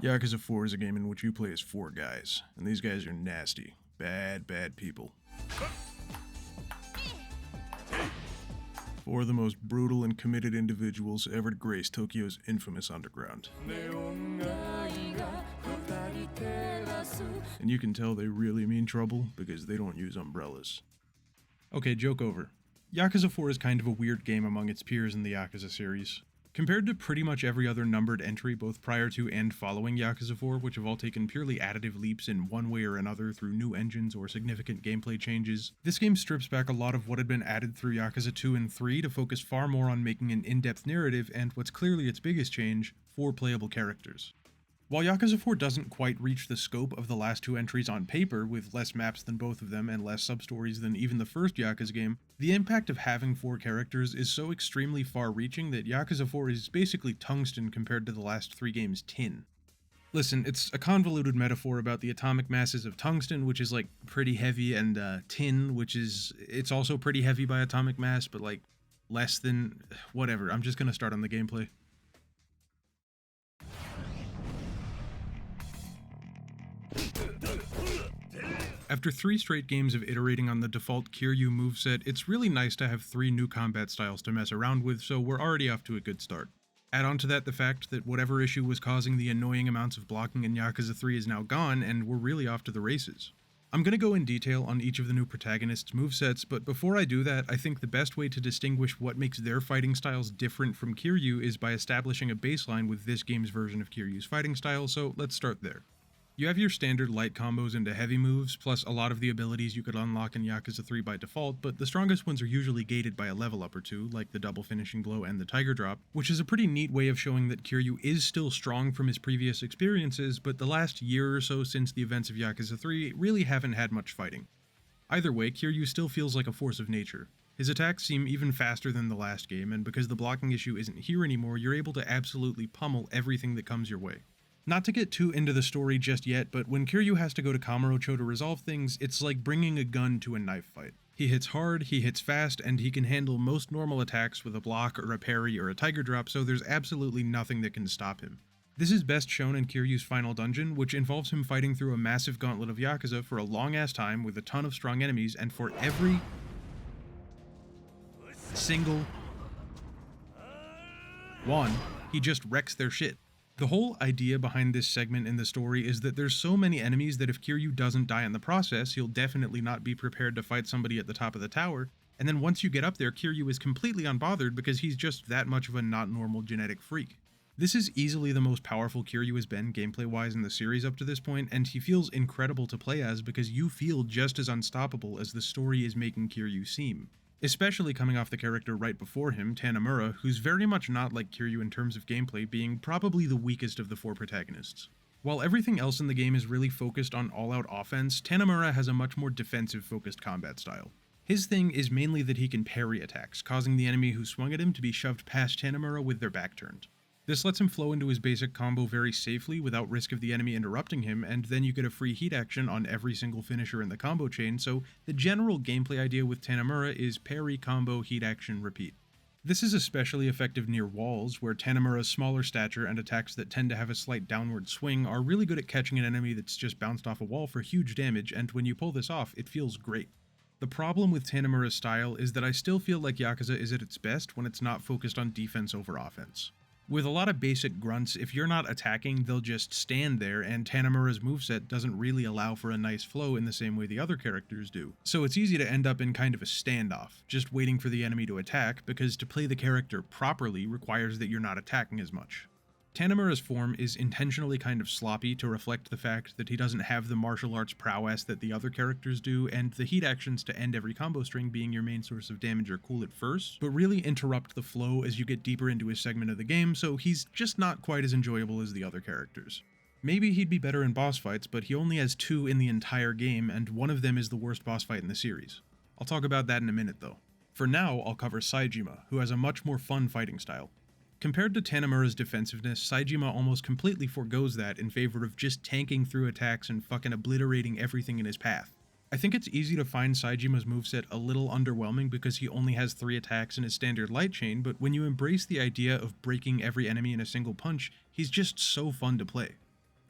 Yakuza 4 is a game in which you play as 4 guys, and these guys are nasty, bad people. 4 of the most brutal and committed individuals ever to grace Tokyo's infamous underground. And you can tell they really mean trouble because they don't use umbrellas. Okay, joke over. Yakuza 4 is kind of a weird game among its peers in the Yakuza series. Compared to pretty much every other numbered entry both prior to and following Yakuza 4, which have all taken purely additive leaps in one way or another through new engines or significant gameplay changes, this game strips back a lot of what had been added through Yakuza 2 and 3 to focus far more on making an in-depth narrative and what's clearly its biggest change, 4 playable characters. While Yakuza 4 doesn't quite reach the scope of the last 2 entries on paper, with less maps than both of them and less substories than even the first Yakuza game, the impact of having 4 characters is so extremely far-reaching that Yakuza 4 is basically tungsten compared to the last 3 games' tin. Listen, it's a convoluted metaphor about the atomic masses of tungsten, which is like pretty heavy, and tin, which is, it's also pretty heavy by atomic mass, but like less than, whatever, I'm just gonna start on the gameplay. After 3 straight games of iterating on the default Kiryu moveset, it's really nice to have 3 new combat styles to mess around with, so we're already off to a good start. Add on to that the fact that whatever issue was causing the annoying amounts of blocking in Yakuza 3 is now gone, and we're really off to the races. I'm gonna go in detail on each of the new protagonists' movesets, but before I do that, I think the best way to distinguish what makes their fighting styles different from Kiryu is by establishing a baseline with this game's version of Kiryu's fighting style, so let's start there. You have your standard light combos into heavy moves, plus a lot of the abilities you could unlock in Yakuza 3 by default, but the strongest ones are usually gated by a level up or two, like the double finishing blow and the tiger drop, which is a pretty neat way of showing that Kiryu is still strong from his previous experiences, but the last year or so since the events of Yakuza 3 really haven't had much fighting. Either way, Kiryu still feels like a force of nature. His attacks seem even faster than the last game, and because the blocking issue isn't here anymore, you're able to absolutely pummel everything that comes your way. Not to get too into the story just yet, but when Kiryu has to go to Kamurocho to resolve things, it's like bringing a gun to a knife fight. He hits hard, he hits fast, and he can handle most normal attacks with a block or a parry or a tiger drop, so there's absolutely nothing that can stop him. This is best shown in Kiryu's final dungeon, which involves him fighting through a massive gauntlet of Yakuza for a long-ass time with a ton of strong enemies, and for every single one, he just wrecks their shit. The whole idea behind this segment in the story is that there's so many enemies that if Kiryu doesn't die in the process, he'll definitely not be prepared to fight somebody at the top of the tower, and then once you get up there, Kiryu is completely unbothered because he's just that much of a not-normal genetic freak. This is easily the most powerful Kiryu has been gameplay-wise in the series up to this point, and he feels incredible to play as because you feel just as unstoppable as the story is making Kiryu seem. Especially coming off the character right before him, Tanemura, who's very much not like Kiryu in terms of gameplay, being probably the weakest of the 4 protagonists. While everything else in the game is really focused on all-out offense, Tanemura has a much more defensive-focused combat style. His thing is mainly that he can parry attacks, causing the enemy who swung at him to be shoved past Tanemura with their back turned. This lets him flow into his basic combo very safely without risk of the enemy interrupting him, and then you get a free heat action on every single finisher in the combo chain, so the general gameplay idea with Tanemura is parry, combo, heat action, repeat. This is especially effective near walls, where Tanemura's smaller stature and attacks that tend to have a slight downward swing are really good at catching an enemy that's just bounced off a wall for huge damage, and when you pull this off, it feels great. The problem with Tanemura's style is that I still feel like Yakuza is at its best when it's not focused on defense over offense. With a lot of basic grunts, if you're not attacking, they'll just stand there, and Tanemura's moveset doesn't really allow for a nice flow in the same way the other characters do. So it's easy to end up in kind of a standoff, just waiting for the enemy to attack, because to play the character properly requires that you're not attacking as much. Tanemura's form is intentionally kind of sloppy to reflect the fact that he doesn't have the martial arts prowess that the other characters do, and the heat actions to end every combo string being your main source of damage are cool at first, but really interrupt the flow as you get deeper into his segment of the game, so he's just not quite as enjoyable as the other characters. Maybe he'd be better in boss fights, but he only has 2 in the entire game, and one of them is the worst boss fight in the series. I'll talk about that in a minute though. For now, I'll cover Saejima, who has a much more fun fighting style. Compared to Tanemura's defensiveness, Saejima almost completely forgoes that in favor of just tanking through attacks and fucking obliterating everything in his path. I think it's easy to find Saijima's moveset a little underwhelming because he only has 3 attacks in his standard light chain, but when you embrace the idea of breaking every enemy in a single punch, he's just so fun to play.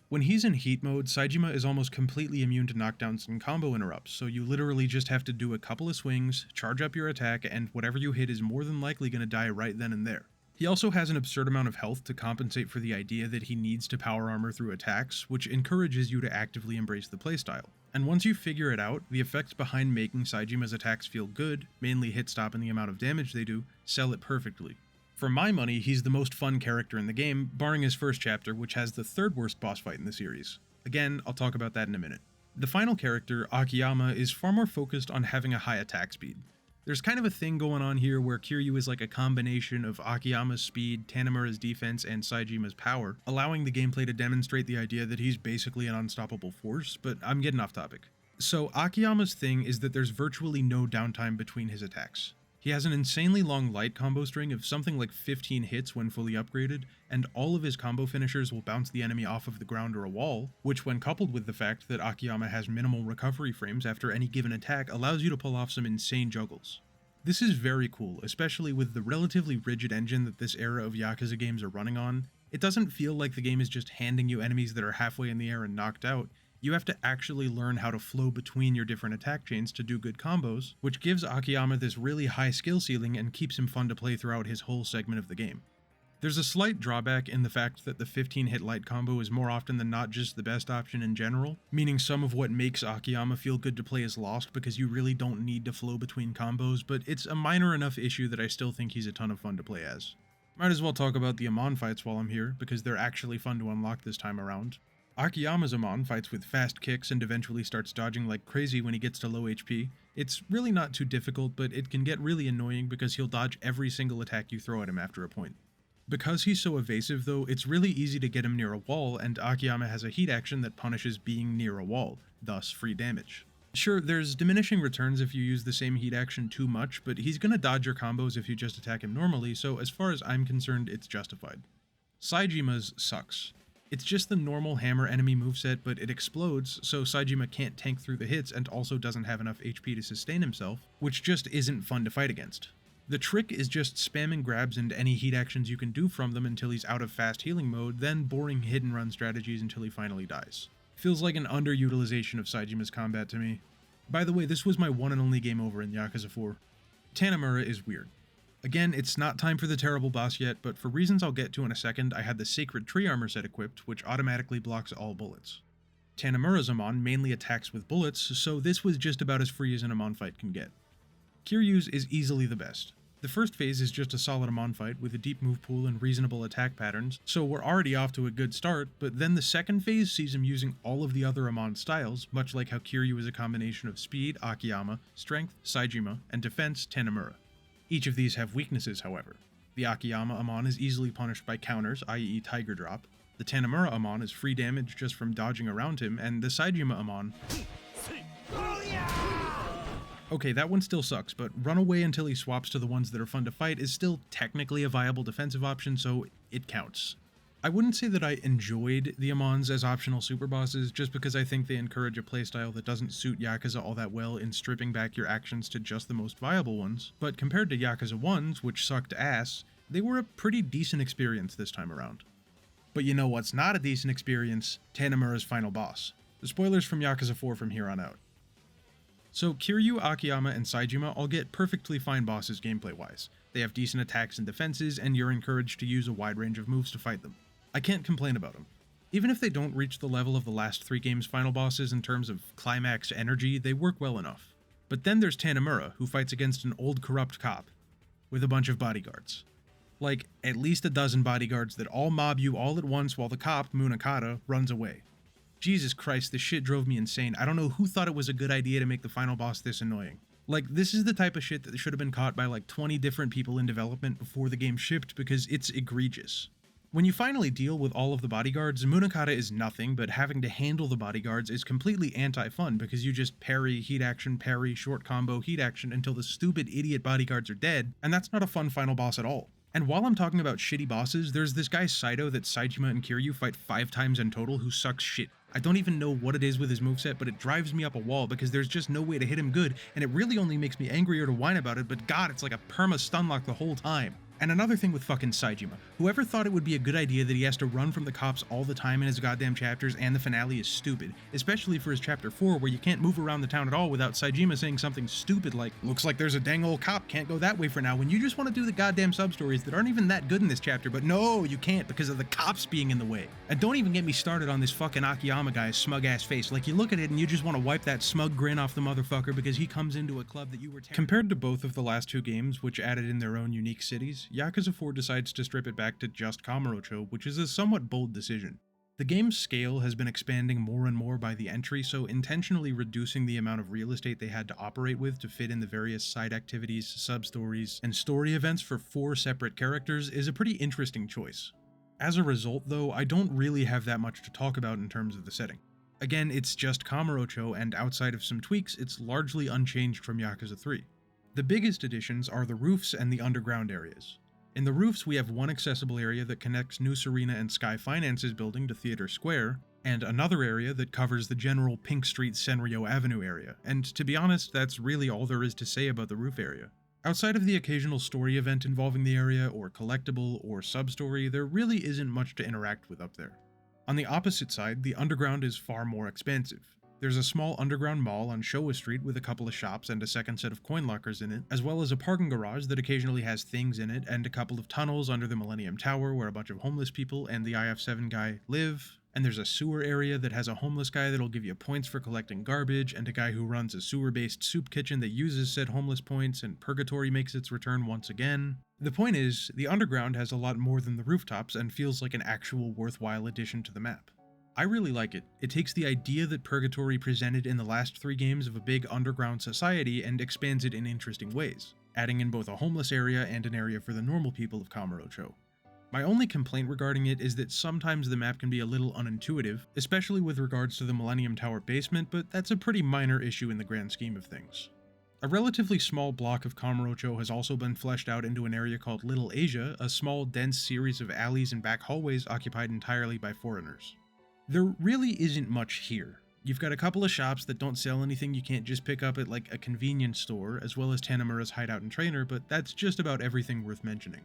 When he's in heat mode, Saijima is almost completely immune to knockdowns and combo interrupts, so you literally just have to do a couple of swings, charge up your attack, and whatever you hit is more than likely going to die right then and there. He also has an absurd amount of health to compensate for the idea that he needs to power armor through attacks, which encourages you to actively embrace the playstyle. And once you figure it out, the effects behind making Saijima's attacks feel good, mainly hit stop and the amount of damage they do, sell it perfectly. For my money, he's the most fun character in the game, barring his first chapter, which has the 3rd worst boss fight in the series. Again, I'll talk about that in a minute. The final character, Akiyama, is far more focused on having a high attack speed. There's kind of a thing going on here where Kiryu is like a combination of Akiyama's speed, Tanemura's defense, and Saijima's power, allowing the gameplay to demonstrate the idea that he's basically an unstoppable force, but I'm getting off topic. So Akiyama's thing is that there's virtually no downtime between his attacks. He has an insanely long light combo string of something like 15 hits when fully upgraded, and all of his combo finishers will bounce the enemy off of the ground or a wall, which when coupled with the fact that Akiyama has minimal recovery frames after any given attack allows you to pull off some insane juggles. This is very cool, especially with the relatively rigid engine that this era of Yakuza games are running on. It doesn't feel like the game is just handing you enemies that are halfway in the air and knocked out. You have to actually learn how to flow between your different attack chains to do good combos, which gives Akiyama this really high skill ceiling and keeps him fun to play throughout his whole segment of the game. There's a slight drawback in the fact that the 15-hit light combo is more often than not just the best option in general, meaning some of what makes Akiyama feel good to play is lost because you really don't need to flow between combos, but it's a minor enough issue that I still think he's a ton of fun to play as. Might as well talk about the Amon fights while I'm here, because they're actually fun to unlock this time around. Akiyama's Amon fights with fast kicks and eventually starts dodging like crazy when he gets to low HP. It's really not too difficult, but it can get really annoying because he'll dodge every single attack you throw at him after a point. Because he's so evasive though, it's really easy to get him near a wall, and Akiyama has a heat action that punishes being near a wall, thus free damage. Sure, there's diminishing returns if you use the same heat action too much, but he's gonna dodge your combos if you just attack him normally, so as far as I'm concerned, it's justified. Saijima's sucks. It's just the normal hammer enemy moveset, but it explodes, so Saijima can't tank through the hits and also doesn't have enough HP to sustain himself, which just isn't fun to fight against. The trick is just spamming grabs and any heat actions you can do from them until he's out of fast healing mode, then boring hit and run strategies until he finally dies. Feels like an underutilization of Saijima's combat to me. By the way, this was my one and only game over in Yakuza 4. Tanemura is weird. Again, it's not time for the terrible boss yet, but for reasons I'll get to in a second, I had the Sacred Tree Armor set equipped, which automatically blocks all bullets. Tanemura's Amon mainly attacks with bullets, so this was just about as free as an Amon fight can get. Kiryu's is easily the best. The first phase is just a solid Amon fight with a deep move pool and reasonable attack patterns, so we're already off to a good start, but then the second phase sees him using all of the other Amon styles, much like how Kiryu is a combination of speed, Akiyama, strength, Saijima, and defense, Tanemura. Each of these have weaknesses, however. The Akiyama Amon is easily punished by counters, i.e. Tiger Drop. The Tanemura Amon is free damage just from dodging around him, and the Saijima Amon... Okay, that one still sucks, but run away until he swaps to the ones that are fun to fight is still technically a viable defensive option, so it counts. I wouldn't say that I enjoyed the Amons as optional super bosses, just because I think they encourage a playstyle that doesn't suit Yakuza all that well in stripping back your actions to just the most viable ones, but compared to Yakuza 1's, which sucked ass, they were a pretty decent experience this time around. But you know what's not a decent experience? Tanemura's final boss. The spoilers from Yakuza 4 from here on out. So Kiryu, Akiyama, and Saijima all get perfectly fine bosses gameplay-wise. They have decent attacks and defenses, and you're encouraged to use a wide range of moves to fight them. I can't complain about them. Even if they don't reach the level of the last 3 games' final bosses in terms of climax energy, they work well enough. But then there's Tanemura, who fights against an old corrupt cop, with a bunch of bodyguards. Like, at least a dozen bodyguards that all mob you all at once while the cop, Munakata, runs away. Jesus Christ, this shit drove me insane. I don't know who thought it was a good idea to make the final boss this annoying. Like, this is the type of shit that should have been caught by like 20 different people in development before the game shipped because it's egregious. When you finally deal with all of the bodyguards, Munakata is nothing, but having to handle the bodyguards is completely anti-fun because you just parry, heat action, parry, short combo, heat action until the stupid idiot bodyguards are dead, and that's not a fun final boss at all. And while I'm talking about shitty bosses, there's this guy Saito that Saejima and Kiryu fight 5 times in total who sucks shit. I don't even know what it is with his moveset, but it drives me up a wall because there's just no way to hit him good, and it really only makes me angrier to whine about it, but god, it's like a perma stunlock the whole time. And another thing with fucking Saejima. Whoever thought it would be a good idea that he has to run from the cops all the time in his goddamn chapters and the finale is stupid, especially for his chapter 4 where you can't move around the town at all without Saejima saying something stupid like, "Looks like there's a dang old cop, can't go that way for now," when you just want to do the goddamn substories that aren't even that good in this chapter, but no, you can't because of the cops being in the way. And don't even get me started on this fucking Akiyama guy's smug ass face. Like, you look at it and you just want to wipe that smug grin off the motherfucker because he comes into a club that you were Compared to both of the last 2 games, which added in their own unique cities, Yakuza 4 decides to strip it back to just Kamurocho, which is a somewhat bold decision. The game's scale has been expanding more and more by the entry, so intentionally reducing the amount of real estate they had to operate with to fit in the various side activities, sub-stories, and story events for 4 separate characters is a pretty interesting choice. As a result, though, I don't really have that much to talk about in terms of the setting. Again, it's just Kamurocho, and outside of some tweaks, it's largely unchanged from Yakuza 3. The biggest additions are the roofs and the underground areas. In the roofs, we have one accessible area that connects New Serena and Sky Finance's building to Theater Square, and another area that covers the general Pink Street Senryo Avenue area, and to be honest, that's really all there is to say about the roof area. Outside of the occasional story event involving the area, or collectible, or sub-story, there really isn't much to interact with up there. On the opposite side, the underground is far more expansive. There's a small underground mall on Showa Street with a couple of shops and a second set of coin lockers in it, as well as a parking garage that occasionally has things in it, and a couple of tunnels under the Millennium Tower where a bunch of homeless people and the IF7 guy live. And there's a sewer area that has a homeless guy that'll give you points for collecting garbage, and a guy who runs a sewer-based soup kitchen that uses said homeless points, and Purgatory makes its return once again. The point is, the underground has a lot more than the rooftops and feels like an actual worthwhile addition to the map. I really like it. It takes the idea that Purgatory presented in the last 3 games of a big underground society and expands it in interesting ways, adding in both a homeless area and an area for the normal people of Kamurocho. My only complaint regarding it is that sometimes the map can be a little unintuitive, especially with regards to the Millennium Tower basement, but that's a pretty minor issue in the grand scheme of things. A relatively small block of Kamurocho has also been fleshed out into an area called Little Asia, a small, dense series of alleys and back hallways occupied entirely by foreigners. There really isn't much here. You've got a couple of shops that don't sell anything you can't just pick up at like a convenience store, as well as Tanamura's hideout and trainer, but that's just about everything worth mentioning.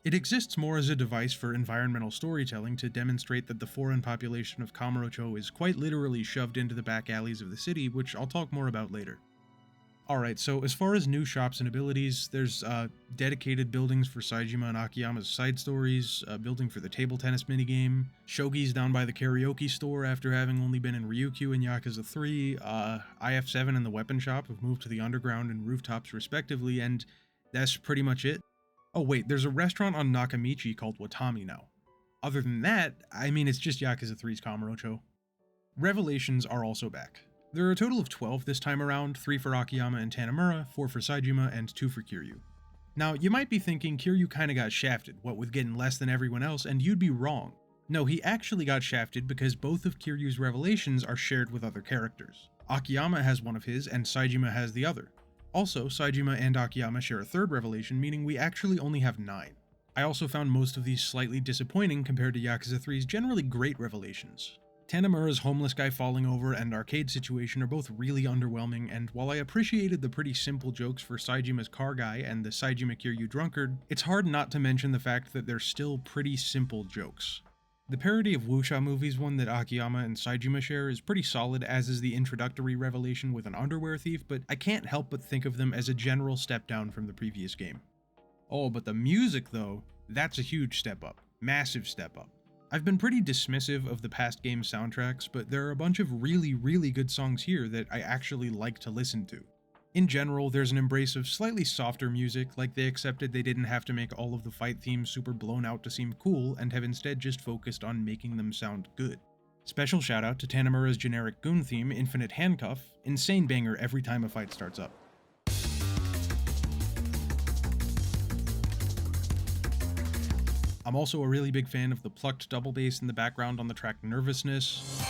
It exists more as a device for environmental storytelling to demonstrate that the foreign population of Kamurocho is quite literally shoved into the back alleys of the city, which I'll talk more about later. Alright, so as far as new shops and abilities, there's dedicated buildings for Saejima and Akiyama's side stories, a building for the table tennis minigame, shogi's down by the karaoke store after having only been in Ryukyu and Yakuza 3, IF7 and the weapon shop have moved to the underground and rooftops respectively, and that's pretty much it. Oh wait, there's a restaurant on Nakamichi called Watami now. Other than that, I mean, it's just Yakuza 3's Kamurocho. Revelations are also back. There are a total of 12 this time around, 3 for Akiyama and Tanamura, 4 for Saejima, and 2 for Kiryu. Now, you might be thinking Kiryu kinda got shafted, what with getting less than everyone else, and you'd be wrong. No, he actually got shafted because both of Kiryu's revelations are shared with other characters. Akiyama has one of his, and Saejima has the other. Also, Saejima and Akiyama share a third revelation, meaning we actually only have 9. I also found most of these slightly disappointing compared to Yakuza 3's generally great revelations. Tanamura's homeless guy falling over and arcade situation are both really underwhelming, and while I appreciated the pretty simple jokes for Saejima's car guy and the Saejima Kiryu drunkard, it's hard not to mention the fact that they're still pretty simple jokes. The parody of wuxia movies one that Akiyama and Saejima share is pretty solid, as is the introductory revelation with an underwear thief, but I can't help but think of them as a general step down from the previous game. Oh, but the music though, that's a huge step up. Massive step up. I've been pretty dismissive of the past game soundtracks, but there are a bunch of really good songs here that I actually like to listen to. In general, there's an embrace of slightly softer music, like they accepted they didn't have to make all of the fight themes super blown out to seem cool, and have instead just focused on making them sound good. Special shout out to Tanamura's generic goon theme, Infinite Handcuff, insane banger every time a fight starts up. I'm also a really big fan of the plucked double bass in the background on the track Nervousness.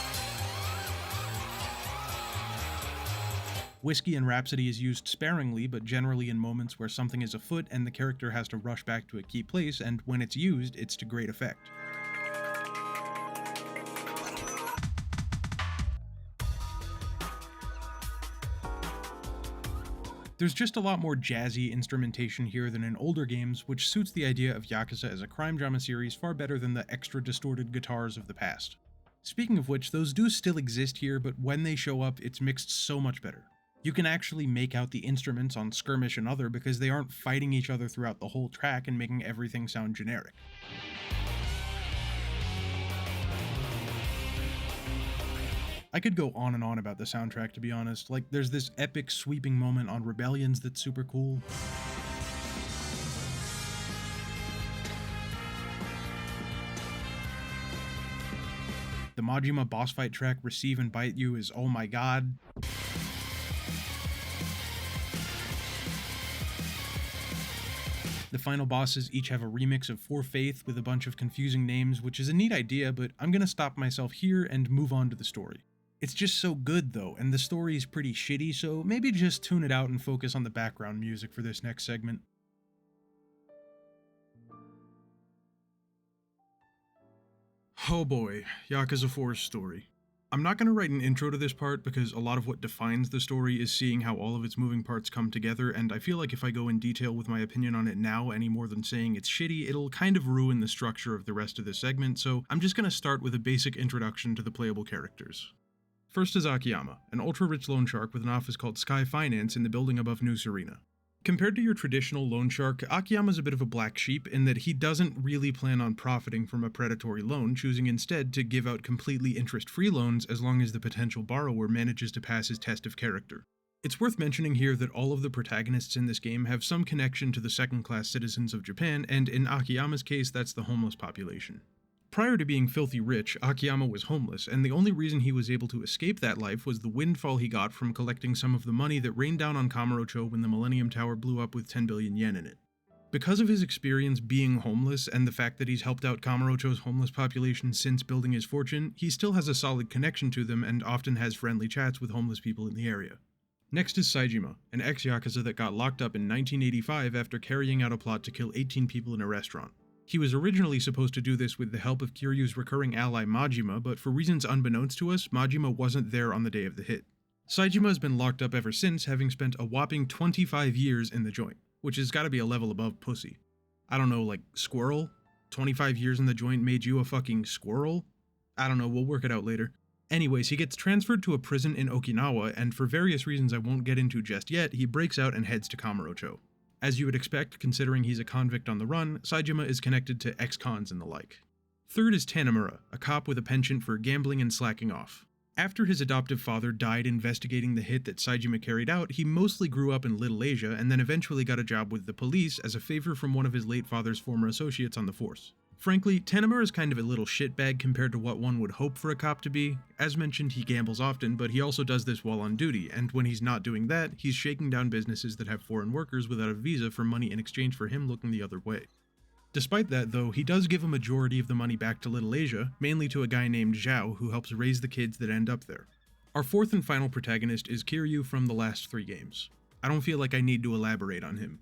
Whiskey and Rhapsody is used sparingly, but generally in moments where something is afoot and the character has to rush back to a key place, and when it's used, it's to great effect. There's just a lot more jazzy instrumentation here than in older games, which suits the idea of Yakuza as a crime drama series far better than the extra distorted guitars of the past. Speaking of which, those do still exist here, but when they show up, it's mixed so much better. You can actually make out the instruments on Skirmish and Other because they aren't fighting each other throughout the whole track and making everything sound generic. I could go on and on about the soundtrack, to be honest. Like, there's this epic sweeping moment on Rebellions that's super cool. The Majima boss fight track, Receive and Bite You, is oh my god. The final bosses each have a remix of For Faith with a bunch of confusing names, which is a neat idea, but I'm gonna stop myself here and move on to the story. It's just so good though, and the story is pretty shitty, so maybe just tune it out and focus on the background music for this next segment. Oh boy, Yakuza 4's story. I'm not going to write an intro to this part because a lot of what defines the story is seeing how all of its moving parts come together, and I feel like if I go in detail with my opinion on it now any more than saying it's shitty, it'll kind of ruin the structure of the rest of this segment, so I'm just going to start with a basic introduction to the playable characters. First is Akiyama, an ultra-rich loan shark with an office called Sky Finance in the building above New Serena. Compared to your traditional loan shark, Akiyama's a bit of a black sheep in that he doesn't really plan on profiting from a predatory loan, choosing instead to give out completely interest-free loans as long as the potential borrower manages to pass his test of character. It's worth mentioning here that all of the protagonists in this game have some connection to the second-class citizens of Japan, and in Akiyama's case, that's the homeless population. Prior to being filthy rich, Akiyama was homeless, and the only reason he was able to escape that life was the windfall he got from collecting some of the money that rained down on Kamurocho when the Millennium Tower blew up with 10 billion yen in it. Because of his experience being homeless and the fact that he's helped out Kamurocho's homeless population since building his fortune, he still has a solid connection to them and often has friendly chats with homeless people in the area. Next is Saejima, an ex-Yakuza that got locked up in 1985 after carrying out a plot to kill 18 people in a restaurant. He was originally supposed to do this with the help of Kiryu's recurring ally Majima, but for reasons unbeknownst to us, Majima wasn't there on the day of the hit. Saejima has been locked up ever since, having spent a whopping 25 years in the joint, which has gotta be a level above pussy. I don't know, like, squirrel? 25 years in the joint made you a fucking squirrel? I don't know, we'll work it out later. Anyways, he gets transferred to a prison in Okinawa, and for various reasons I won't get into just yet, he breaks out and heads to Kamurocho. As you would expect, considering he's a convict on the run, Saejima is connected to ex-cons and the like. Third is Tanimura, a cop with a penchant for gambling and slacking off. After his adoptive father died investigating the hit that Saejima carried out, he mostly grew up in Little Asia and then eventually got a job with the police as a favor from one of his late father's former associates on the force. Frankly, Tanimura is kind of a little shitbag compared to what one would hope for a cop to be. As mentioned, he gambles often, but he also does this while on duty, and when he's not doing that, he's shaking down businesses that have foreign workers without a visa for money in exchange for him looking the other way. Despite that, though, he does give a majority of the money back to Little Asia, mainly to a guy named Zhao who helps raise the kids that end up there. Our fourth and final protagonist is Kiryu from the last 3 games. I don't feel like I need to elaborate on him.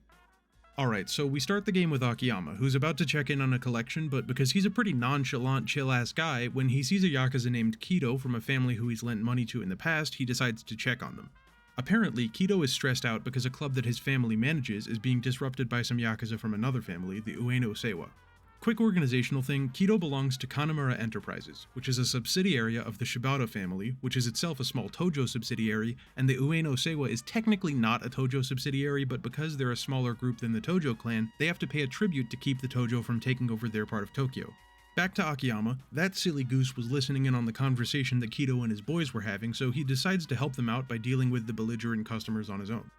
Alright, so we start the game with Akiyama, who's about to check in on a collection, but because he's a pretty nonchalant, chill-ass guy, when he sees a Yakuza named Kido from a family who he's lent money to in the past, he decides to check on them. Apparently, Kido is stressed out because a club that his family manages is being disrupted by some Yakuza from another family, the Ueno Seiwa. Quick organizational thing, Kido belongs to Kanamura Enterprises, which is a subsidiary of the Shibata family, which is itself a small Tojo subsidiary, and the Ueno Seiwa is technically not a Tojo subsidiary, but because they're a smaller group than the Tojo clan, they have to pay a tribute to keep the Tojo from taking over their part of Tokyo. Back to Akiyama, that silly goose was listening in on the conversation that Kido and his boys were having, so he decides to help them out by dealing with the belligerent customers on his own.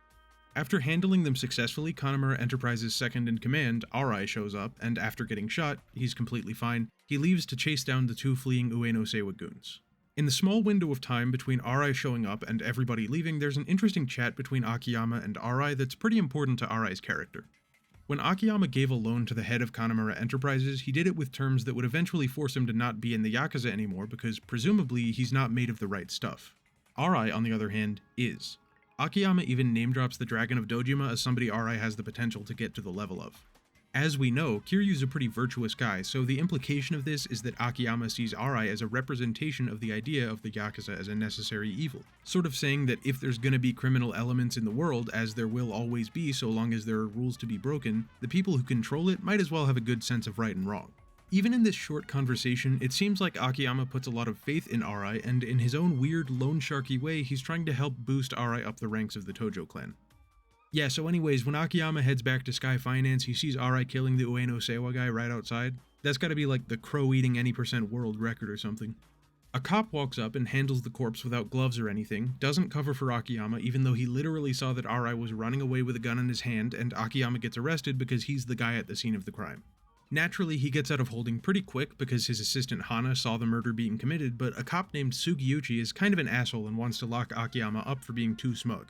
After handling them successfully, Kanamura Enterprises' second-in-command, Arai, shows up, and after getting shot, he's completely fine, he leaves to chase down the 2 fleeing Ueno Seiwa goons. In the small window of time between Arai showing up and everybody leaving, there's an interesting chat between Akiyama and Arai that's pretty important to Arai's character. When Akiyama gave a loan to the head of Kanamura Enterprises, he did it with terms that would eventually force him to not be in the Yakuza anymore because, presumably, he's not made of the right stuff. Arai, on the other hand, is. Akiyama even name drops the Dragon of Dojima as somebody Arai has the potential to get to the level of. As we know, Kiryu's a pretty virtuous guy, so the implication of this is that Akiyama sees Arai as a representation of the idea of the Yakuza as a necessary evil, sort of saying that if there's gonna be criminal elements in the world, as there will always be so long as there are rules to be broken, the people who control it might as well have a good sense of right and wrong. Even in this short conversation, it seems like Akiyama puts a lot of faith in Arai, and in his own weird, loan sharky way, he's trying to help boost Arai up the ranks of the Tojo clan. Yeah, so anyways, when Akiyama heads back to Sky Finance, he sees Arai killing the Ueno Seiwa guy right outside. That's gotta be like the crow eating any percent world record or something. A cop walks up and handles the corpse without gloves or anything, doesn't cover for Akiyama even though he literally saw that Arai was running away with a gun in his hand, and Akiyama gets arrested because he's the guy at the scene of the crime. Naturally, he gets out of holding pretty quick because his assistant Hana saw the murder being committed, but a cop named Sugiyuchi is kind of an asshole and wants to lock Akiyama up for being too smug.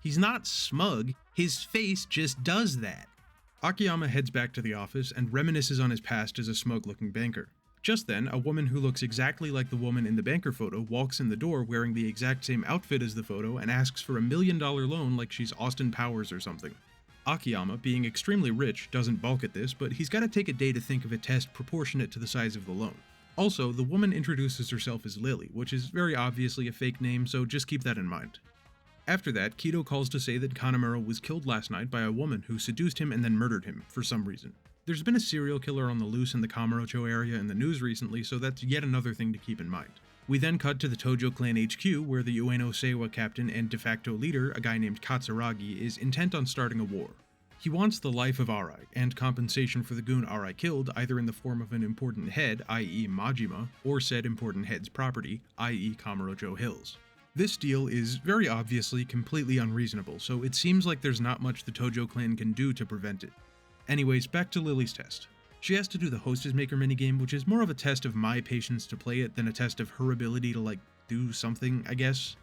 He's not smug, his face just does that. Akiyama heads back to the office and reminisces on his past as a smug-looking banker. Just then, a woman who looks exactly like the woman in the banker photo walks in the door wearing the exact same outfit as the photo and asks for $1 million loan like she's Austin Powers or something. Akiyama, being extremely rich, doesn't balk at this, but he's gotta take a day to think of a test proportionate to the size of the loan. Also, the woman introduces herself as Lily, which is very obviously a fake name, so just keep that in mind. After that, Kido calls to say that Kanemaru was killed last night by a woman who seduced him and then murdered him, for some reason. There's been a serial killer on the loose in the Kamurocho area in the news recently, so that's yet another thing to keep in mind. We then cut to the Tojo Clan HQ, where the Ueno Seiwa captain and de facto leader, a guy named Katsuragi, is intent on starting a war. He wants the life of Arai, and compensation for the goon Arai killed, either in the form of an important head, i.e. Majima, or said important head's property, i.e. Kamurocho Hills. This deal is very obviously completely unreasonable, so it seems like there's not much the Tojo clan can do to prevent it. Anyways, back to Lily's test. She has to do the Hostess Maker minigame, which is more of a test of my patience to play it than a test of her ability to, do something, I guess.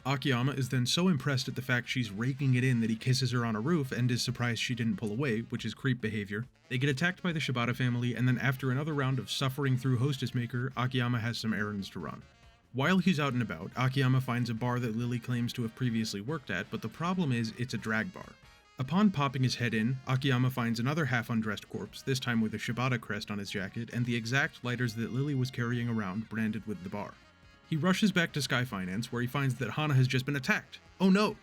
Akiyama is then so impressed at the fact she's raking it in that he kisses her on a roof and is surprised she didn't pull away, which is creep behavior. They get attacked by the Shibata family, and then after another round of suffering through Hostess Maker, Akiyama has some errands to run. While he's out and about, Akiyama finds a bar that Lily claims to have previously worked at, but the problem is it's a drag bar. Upon popping his head in, Akiyama finds another half-undressed corpse, this time with a Shibata crest on his jacket, and the exact lighters that Lily was carrying around branded with the bar. He rushes back to Sky Finance, where he finds that Hana has just been attacked. Oh no!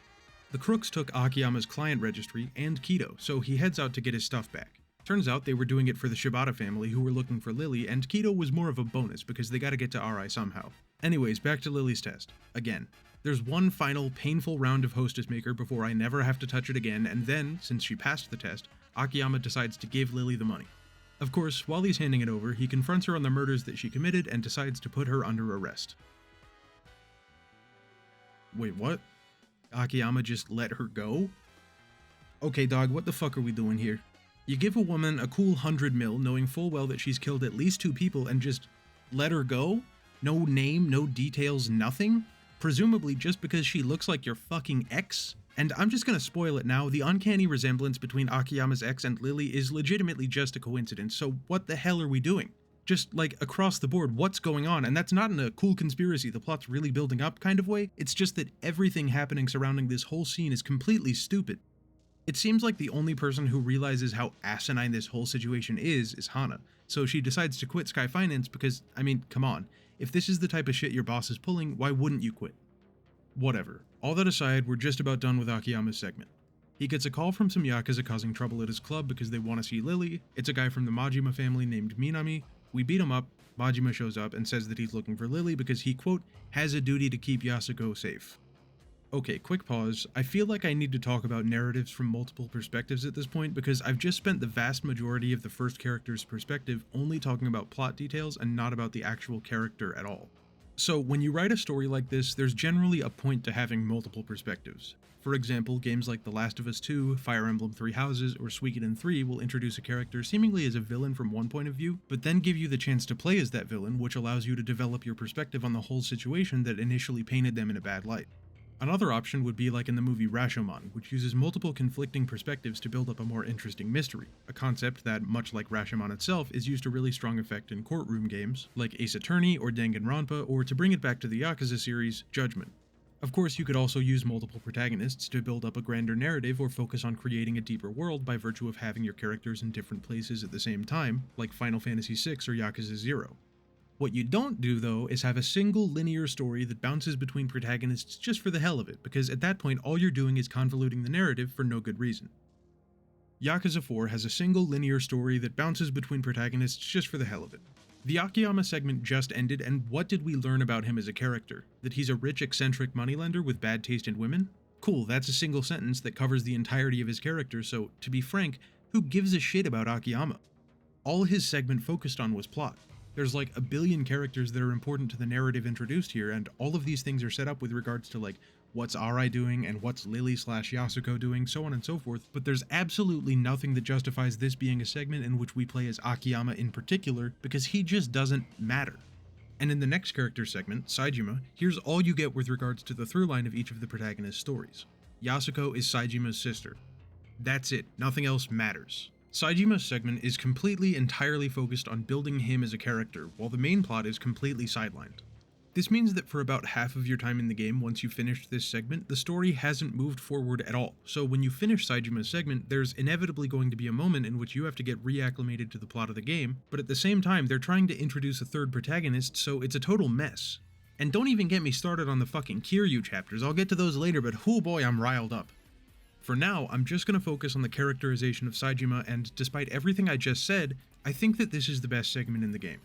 The crooks took Akiyama's client registry and Kido, so he heads out to get his stuff back. Turns out they were doing it for the Shibata family who were looking for Lily, and Kido was more of a bonus because they gotta get to Arai somehow. Anyways, back to Lily's test. Again, there's one final painful round of Hostess Maker before I never have to touch it again, and then, since she passed the test, Akiyama decides to give Lily the money. Of course, while he's handing it over, he confronts her on the murders that she committed and decides to put her under arrest. Wait, what? Akiyama just let her go? Okay dog, what the fuck are we doing here? You give a woman a cool 100 mil knowing full well that she's killed at least 2 people and just let her go? No name, no details, nothing? Presumably just because she looks like your fucking ex? And I'm just gonna spoil it now, the uncanny resemblance between Akiyama's ex and Lily is legitimately just a coincidence, so what the hell are we doing? Just, across the board, what's going on? And that's not in a cool conspiracy, the plot's really building up kind of way, it's just that everything happening surrounding this whole scene is completely stupid. It seems like the only person who realizes how asinine this whole situation is Hana, so she decides to quit Sky Finance because, I mean, come on, if this is the type of shit your boss is pulling, why wouldn't you quit? Whatever. All that aside, we're just about done with Akiyama's segment. He gets a call from some Yakuza causing trouble at his club because they want to see Lily. It's a guy from the Majima family named Minami. We beat him up, Majima shows up and says that he's looking for Lily because he, quote, has a duty to keep Yasuko safe. Okay, quick pause. I feel like I need to talk about narratives from multiple perspectives at this point because I've just spent the vast majority of the first character's perspective only talking about plot details and not about the actual character at all. So when you write a story like this, there's generally a point to having multiple perspectives. For example, games like The Last of Us 2, Fire Emblem Three Houses, or Suikoden 3 will introduce a character seemingly as a villain from one point of view, but then give you the chance to play as that villain, which allows you to develop your perspective on the whole situation that initially painted them in a bad light. Another option would be like in the movie Rashomon, which uses multiple conflicting perspectives to build up a more interesting mystery, a concept that, much like Rashomon itself, is used to really strong effect in courtroom games, like Ace Attorney or Danganronpa, or to bring it back to the Yakuza series, Judgment. Of course, you could also use multiple protagonists to build up a grander narrative or focus on creating a deeper world by virtue of having your characters in different places at the same time, like Final Fantasy VI or Yakuza 0. What you don't do, though, is have a single linear story that bounces between protagonists just for the hell of it, because at that point all you're doing is convoluting the narrative for no good reason. Yakuza 4 has a single linear story that bounces between protagonists just for the hell of it. The Akiyama segment just ended, and what did we learn about him as a character? That he's a rich, eccentric moneylender with bad taste in women? Cool, that's a single sentence that covers the entirety of his character, so, to be frank, who gives a shit about Akiyama? All his segment focused on was plot. There's like a billion characters that are important to the narrative introduced here, and all of these things are set up with regards to like, what's Arai doing, and what's Lily/Yasuko doing, so on and so forth, but there's absolutely nothing that justifies this being a segment in which we play as Akiyama in particular, because he just doesn't matter. And in the next character segment, Saejima, here's all you get with regards to the through line of each of the protagonist's stories. Yasuko is Saejima's sister. That's it, nothing else matters. Saejima's segment is entirely focused on building him as a character, while the main plot is completely sidelined. This means that for about half of your time in the game once you finished this segment, the story hasn't moved forward at all, so when you finish Saejima's segment, there's inevitably going to be a moment in which you have to get reacclimated to the plot of the game, but at the same time they're trying to introduce a third protagonist, so it's a total mess. And don't even get me started on the fucking Kiryu chapters, I'll get to those later, but oh boy, I'm riled up. For now, I'm just going to focus on the characterization of Saejima, and despite everything I just said, I think that this is the best segment in the game.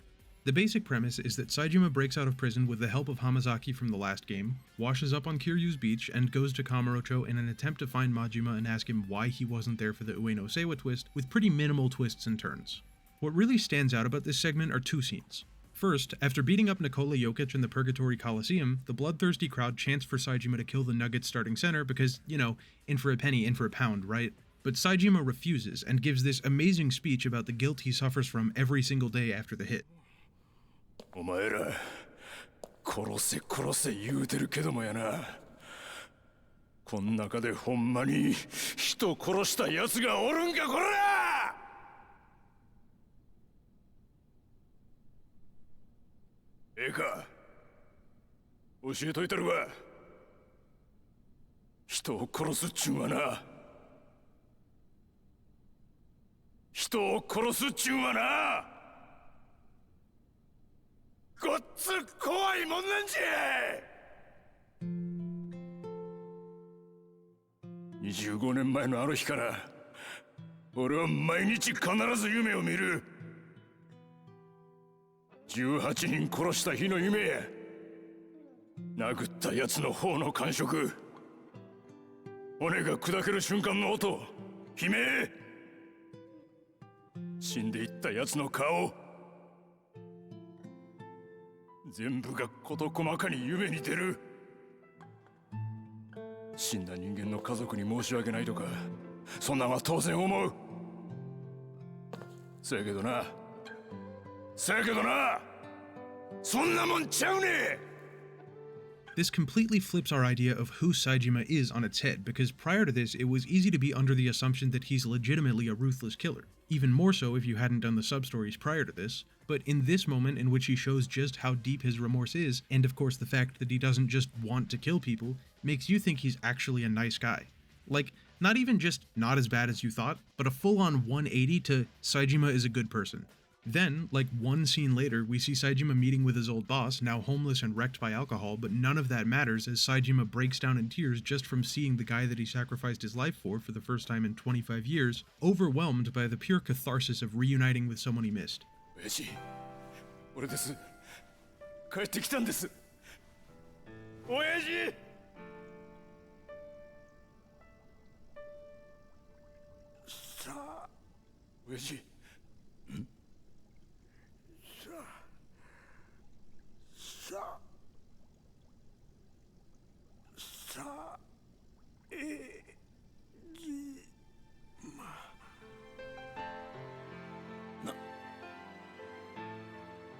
The basic premise is that Saejima breaks out of prison with the help of Hamazaki from the last game, washes up on Kiryu's beach, and goes to Kamurocho in an attempt to find Majima and ask him why he wasn't there for the Ueno Seiwa twist, with pretty minimal twists and turns. What really stands out about this segment are two scenes. First, after beating up Nikola Jokic in the Purgatory Coliseum, the bloodthirsty crowd chants for Saejima to kill the Nuggets starting center because, you know, in for a penny, in for a pound, right? But Saejima refuses and gives this amazing speech about the guilt he suffers from every single day after the hit. お前ら殺せ殺せ言うてるけどもやなこん中でほんまに人殺した奴がおるんかこらええか教えといたるわ人を殺すっちゅうんはな人を殺すっちゅうんはなごっつ怖いもんなんじゃ25年前のあの日から俺は毎日必ず夢を見る18人殺した日の夢や殴った奴の方の感触骨が砕ける瞬間の音悲鳴死んでいった奴の顔全部が事細かに夢に出る死んだ人間の家族に申し訳ないとかそんなんは当然思うせやけどなそんなもんちゃうね This completely flips our idea of who Saejima is on its head, because prior to this, it was easy to be under the assumption that he's legitimately a ruthless killer. Even more so if you hadn't done the substories prior to this. But in this moment in which he shows just how deep his remorse is, and of course the fact that he doesn't just want to kill people, makes you think he's actually a nice guy. Like, not even just not as bad as you thought, but a full-on 180 to Saejima is a good person. Then, like one scene later, we see Saejima meeting with his old boss, now homeless and wrecked by alcohol, but none of that matters as Saejima breaks down in tears just from seeing the guy that he sacrificed his life for the first time in 25 years, overwhelmed by the pure catharsis of reuniting with someone he missed. 親父、俺です。帰ってきたんです。親父。さあ、親父。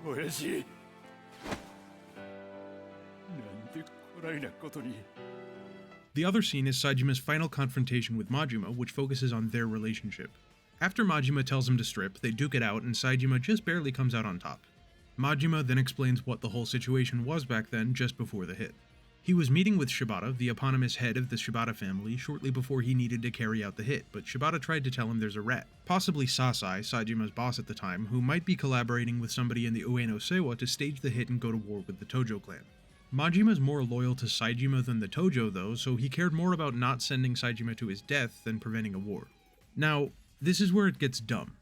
親父なんでこないなことに The other scene is Saejima's final confrontation with Majima, which focuses on their relationship. After Majima tells him to strip, they duke it out and Saejima just barely comes out on top. Majima then explains what the whole situation was back then just before the hit. He was meeting with Shibata, the eponymous head of the Shibata family, shortly before he needed to carry out the hit, but Shibata tried to tell him there's a rat, possibly Sasai, Saijima's boss at the time, who might be collaborating with somebody in the Ueno Seiwa to stage the hit and go to war with the Tojo clan. Majima's more loyal to Saijima than the Tojo though, so he cared more about not sending Saijima to his death than preventing a war. Now, this is where it gets dumb.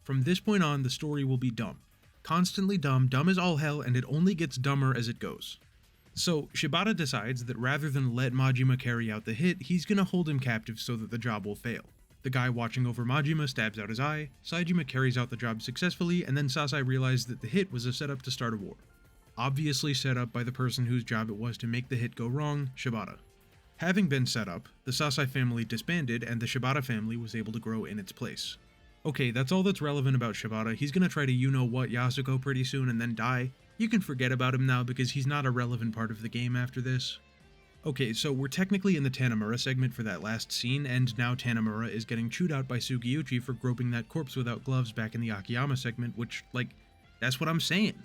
From this point on, the story will be dumb. Constantly dumb, dumb as all hell, and it only gets dumber as it goes. So, Shibata decides that rather than let Majima carry out the hit, he's gonna hold him captive so that the job will fail. The guy watching over Majima stabs out his eye, Saijima carries out the job successfully, and then Sasai realized that the hit was a setup to start a war. Obviously set up by the person whose job it was to make the hit go wrong, Shibata. Having been set up, the Sasai family disbanded and the Shibata family was able to grow in its place. Okay, that's all that's relevant about Shibata. He's gonna try to you-know-what Yasuko pretty soon and then die. You can forget about him now because he's not a relevant part of the game after this. Okay, so we're technically in the Tanamura segment for that last scene, and now Tanamura is getting chewed out by Sugiyuchi for groping that corpse without gloves back in the Akiyama segment, which, like, that's what I'm saying.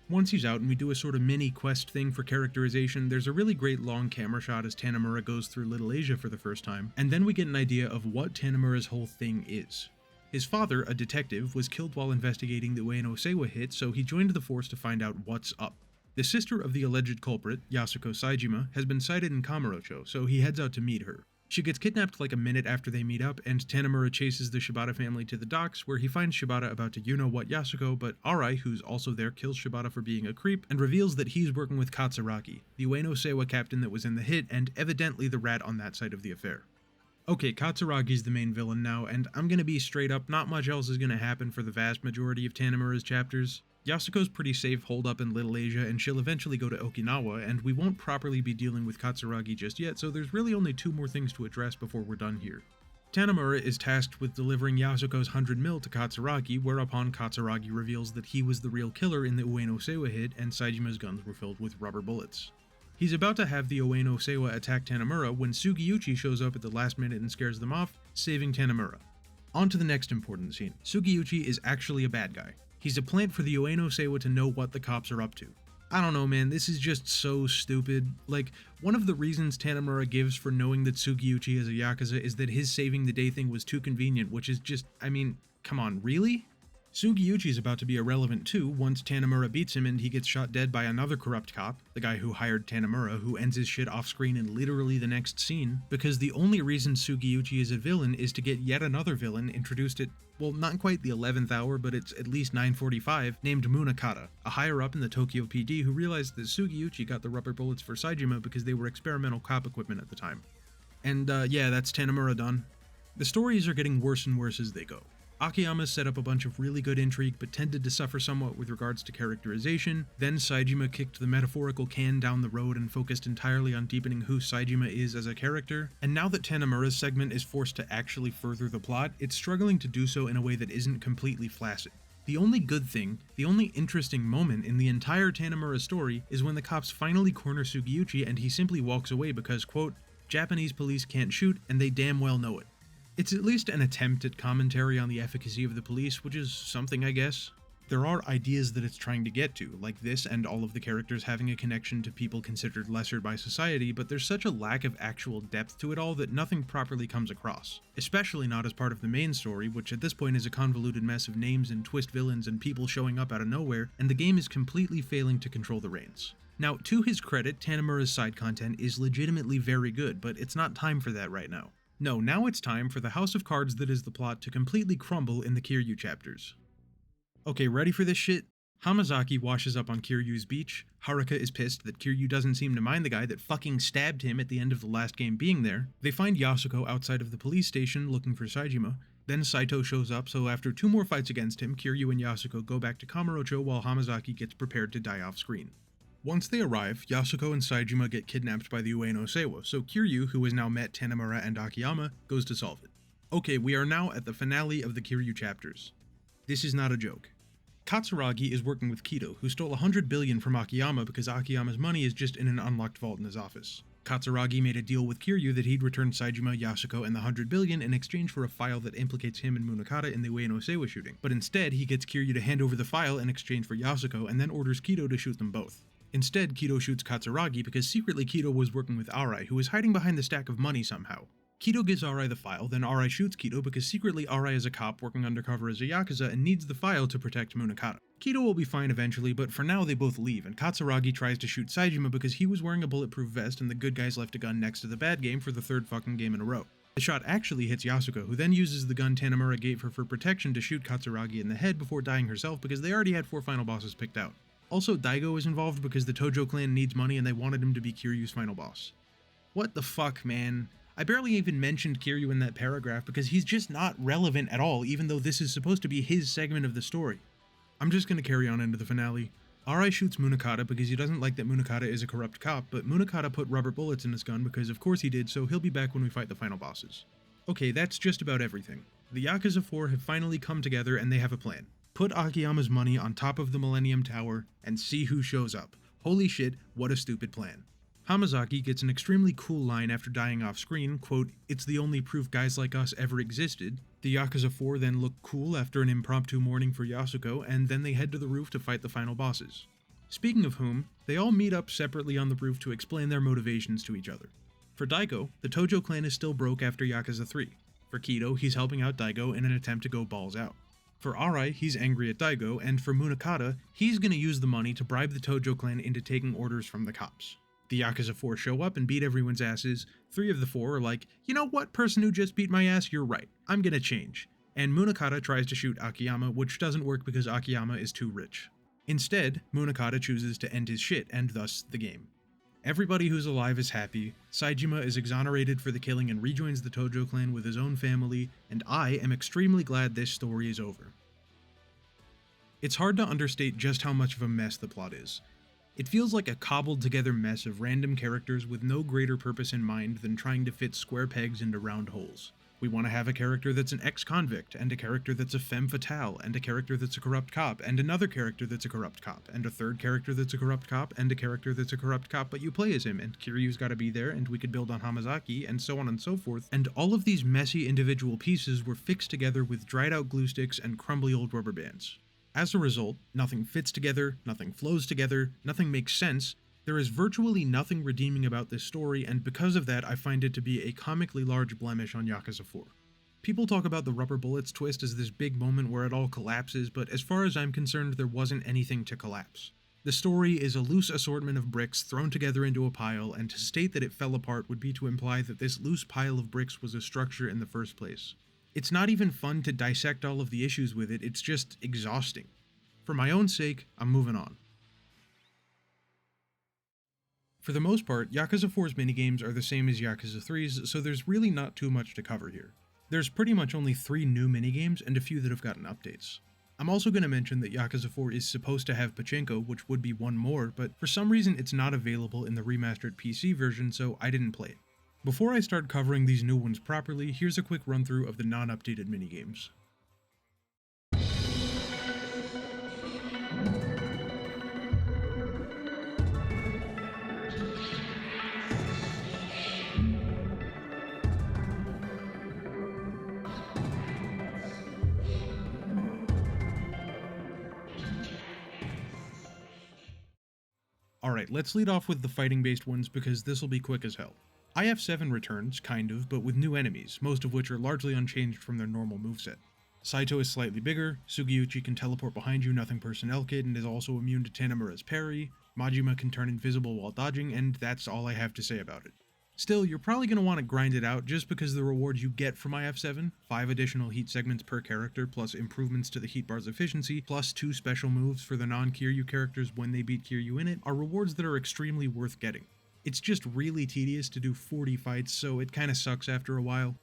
Once he's out and we do a sort of mini quest thing for characterization, there's a really great long camera shot as Tanamura goes through Little Asia for the first time, and then we get an idea of what Tanamura's whole thing is. His father, a detective, was killed while investigating the Ueno Seiwa hit, so he joined the force to find out what's up. The sister of the alleged culprit, Yasuko Saijima, has been sighted in Kamurocho, so he heads out to meet her. She gets kidnapped like a minute after they meet up, and Tanamura chases the Shibata family to the docks, where he finds Shibata about to you-know-what Yasuko, but Arai, who's also there, kills Shibata for being a creep, and reveals that he's working with Katsuragi, the Ueno Seiwa captain that was in the hit, and evidently the rat on that side of the affair. Okay, Katsuragi's the main villain now, and I'm gonna be straight up, not much else is gonna happen for the vast majority of Tanamura's chapters. Yasuko's pretty safe holed up in Little Asia, and she'll eventually go to Okinawa, and we won't properly be dealing with Katsuragi just yet, so there's really only 2 more things to address before we're done here. Tanamura is tasked with delivering Yasuko's 100 mil to Katsuragi, whereupon Katsuragi reveals that he was the real killer in the Ueno Seiwa hit, and Saijima's guns were filled with rubber bullets. He's about to have the Ueno Seiwa attack Tanamura when Sugiyuchi shows up at the last minute and scares them off, saving Tanamura. On to the next important scene. Sugiyuchi is actually a bad guy. He's a plant for the Ueno Seiwa to know what the cops are up to. I don't know, man, this is just so stupid. Like, one of the reasons Tanamura gives for knowing that Sugiyuchi is a Yakuza is that his saving the day thing was too convenient, which is just, I mean, come on, really? Sugiyuchi's about to be irrelevant too once Tanamura beats him and he gets shot dead by another corrupt cop, the guy who hired Tanamura, who ends his shit off screen in literally the next scene, because the only reason Sugiyuchi is a villain is to get yet another villain introduced at, well, not quite the 11th hour, but it's at least 9:45, named Munakata, a higher up in the Tokyo PD who realized that Sugiyuchi got the rubber bullets for Saijima because they were experimental cop equipment at the time. And yeah, that's Tanamura done. The stories are getting worse and worse as they go. Akiyama set up a bunch of really good intrigue but tended to suffer somewhat with regards to characterization. Then Saijima kicked the metaphorical can down the road and focused entirely on deepening who Saijima is as a character. And now that Tanamura's segment is forced to actually further the plot, it's struggling to do so in a way that isn't completely flaccid. The only good thing, the only interesting moment in the entire Tanamura story is when the cops finally corner Sugiyuchi and he simply walks away because, quote, Japanese police can't shoot and they damn well know it. It's at least an attempt at commentary on the efficacy of the police, which is something, I guess. There are ideas that it's trying to get to, like this and all of the characters having a connection to people considered lesser by society, but there's such a lack of actual depth to it all that nothing properly comes across. Especially not as part of the main story, which at this point is a convoluted mess of names and twist villains and people showing up out of nowhere, and the game is completely failing to control the reins. Now, to his credit, Tanamura's side content is legitimately very good, but it's not time for that right now. No, now it's time for the house of cards that is the plot to completely crumble in the Kiryu chapters. Okay, ready for this shit? Hamazaki washes up on Kiryu's beach, Haruka is pissed that Kiryu doesn't seem to mind the guy that fucking stabbed him at the end of the last game being there. They find Yasuko outside of the police station looking for Saijima. Then Saito shows up, so after 2 more fights against him, Kiryu and Yasuko go back to Kamurocho while Hamazaki gets prepared to die off screen. Once they arrive, Yasuko and Saijima get kidnapped by the Ueno Seiwa, so Kiryu, who has now met Tanamura and Akiyama, goes to solve it. Okay, we are now at the finale of the Kiryu chapters. This is not a joke. Katsuragi is working with Kido, who stole 100 billion from Akiyama because Akiyama's money is just in an unlocked vault in his office. Katsuragi made a deal with Kiryu that he'd return Saijima, Yasuko, and the 100 billion in exchange for a file that implicates him and Munakata in the Ueno Seiwa shooting. But instead, he gets Kiryu to hand over the file in exchange for Yasuko, and then orders Kido to shoot them both. Instead, Kido shoots Katsuragi because secretly Kido was working with Arai, who was hiding behind the stack of money somehow. Kido gives Arai the file, then Arai shoots Kido because secretly Arai is a cop working undercover as a Yakuza and needs the file to protect Munakata. Kido will be fine eventually, but for now they both leave, and Katsuragi tries to shoot Saejima because he was wearing a bulletproof vest and the good guys left a gun next to the bad game for the third fucking game in a row. The shot actually hits Yasuko, who then uses the gun Tanimura gave her for protection to shoot Katsuragi in the head before dying herself because they already had 4 final bosses picked out. Also, Daigo is involved because the Tojo clan needs money and they wanted him to be Kiryu's final boss. What the fuck, man? I barely even mentioned Kiryu in that paragraph because he's just not relevant at all, even though this is supposed to be his segment of the story. I'm just gonna carry on into the finale. Arai shoots Munakata because he doesn't like that Munakata is a corrupt cop, but Munakata put rubber bullets in his gun because of course he did, so he'll be back when we fight the final bosses. Okay, that's just about everything. The Yakuza 4 have finally come together and they have a plan. Put Akiyama's money on top of the Millennium Tower and see who shows up. Holy shit, what a stupid plan. Hamazaki gets an extremely cool line after dying off screen, quote, "It's the only proof guys like us ever existed." The Yakuza 4 then look cool after an impromptu morning for Yasuko, and then they head to the roof to fight the final bosses. Speaking of whom, they all meet up separately on the roof to explain their motivations to each other. For Daigo, the Tojo clan is still broke after Yakuza 3. For Kido, he's helping out Daigo in an attempt to go balls out. For Arai, he's angry at Daigo, and for Munakata, he's gonna use the money to bribe the Tojo clan into taking orders from the cops. The Yakuza 4 show up and beat everyone's asses. 3 of the 4 are like, you know what, person who just beat my ass, you're right, I'm gonna change. And Munakata tries to shoot Akiyama, which doesn't work because Akiyama is too rich. Instead, Munakata chooses to end his shit, and thus the game. Everybody who's alive is happy, Saejima is exonerated for the killing and rejoins the Tojo clan with his own family, and I am extremely glad this story is over. It's hard to understate just how much of a mess the plot is. It feels like a cobbled together mess of random characters with no greater purpose in mind than trying to fit square pegs into round holes. We want to have a character that's an ex-convict, and a character that's a femme fatale, and a character that's a corrupt cop, and another character that's a corrupt cop, and a third character that's a corrupt cop, and a character that's a corrupt cop, but you play as him, and Kiryu's gotta be there, and we could build on Hamazaki, and so on and so forth, and all of these messy individual pieces were fixed together with dried out glue sticks and crumbly old rubber bands. As a result, nothing fits together, nothing flows together, nothing makes sense. There is virtually nothing redeeming about this story, and because of that I find it to be a comically large blemish on Yakuza 4. People talk about the rubber bullets twist as this big moment where it all collapses, but as far as I'm concerned there wasn't anything to collapse. The story is a loose assortment of bricks thrown together into a pile, and to state that it fell apart would be to imply that this loose pile of bricks was a structure in the first place. It's not even fun to dissect all of the issues with it, it's just exhausting. For my own sake, I'm moving on. For the most part, Yakuza 4's minigames are the same as Yakuza 3's, so there's really not too much to cover here. There's pretty much only 3 new minigames and a few that have gotten updates. I'm also going to mention that Yakuza 4 is supposed to have Pachinko, which would be one more, but for some reason it's not available in the remastered PC version, so I didn't play it. Before I start covering these new ones properly, here's a quick run through of the non-updated minigames. Alright, let's lead off with the fighting-based ones because this'll be quick as hell. IF7 returns, kind of, but with new enemies, most of which are largely unchanged from their normal moveset. Saito is slightly bigger, Sugiyuchi can teleport behind you nothing personnel kit and is also immune to Tanimura's parry, Majima can turn invisible while dodging, and that's all I have to say about it. Still, you're probably going to want to grind it out just because the rewards you get from IF7, 5 additional heat segments per character plus improvements to the heat bar's efficiency, plus 2 special moves for the non-Kiryu characters when they beat Kiryu in it, are rewards that are extremely worth getting. It's just really tedious to do 40 fights, so it kinda sucks after a while.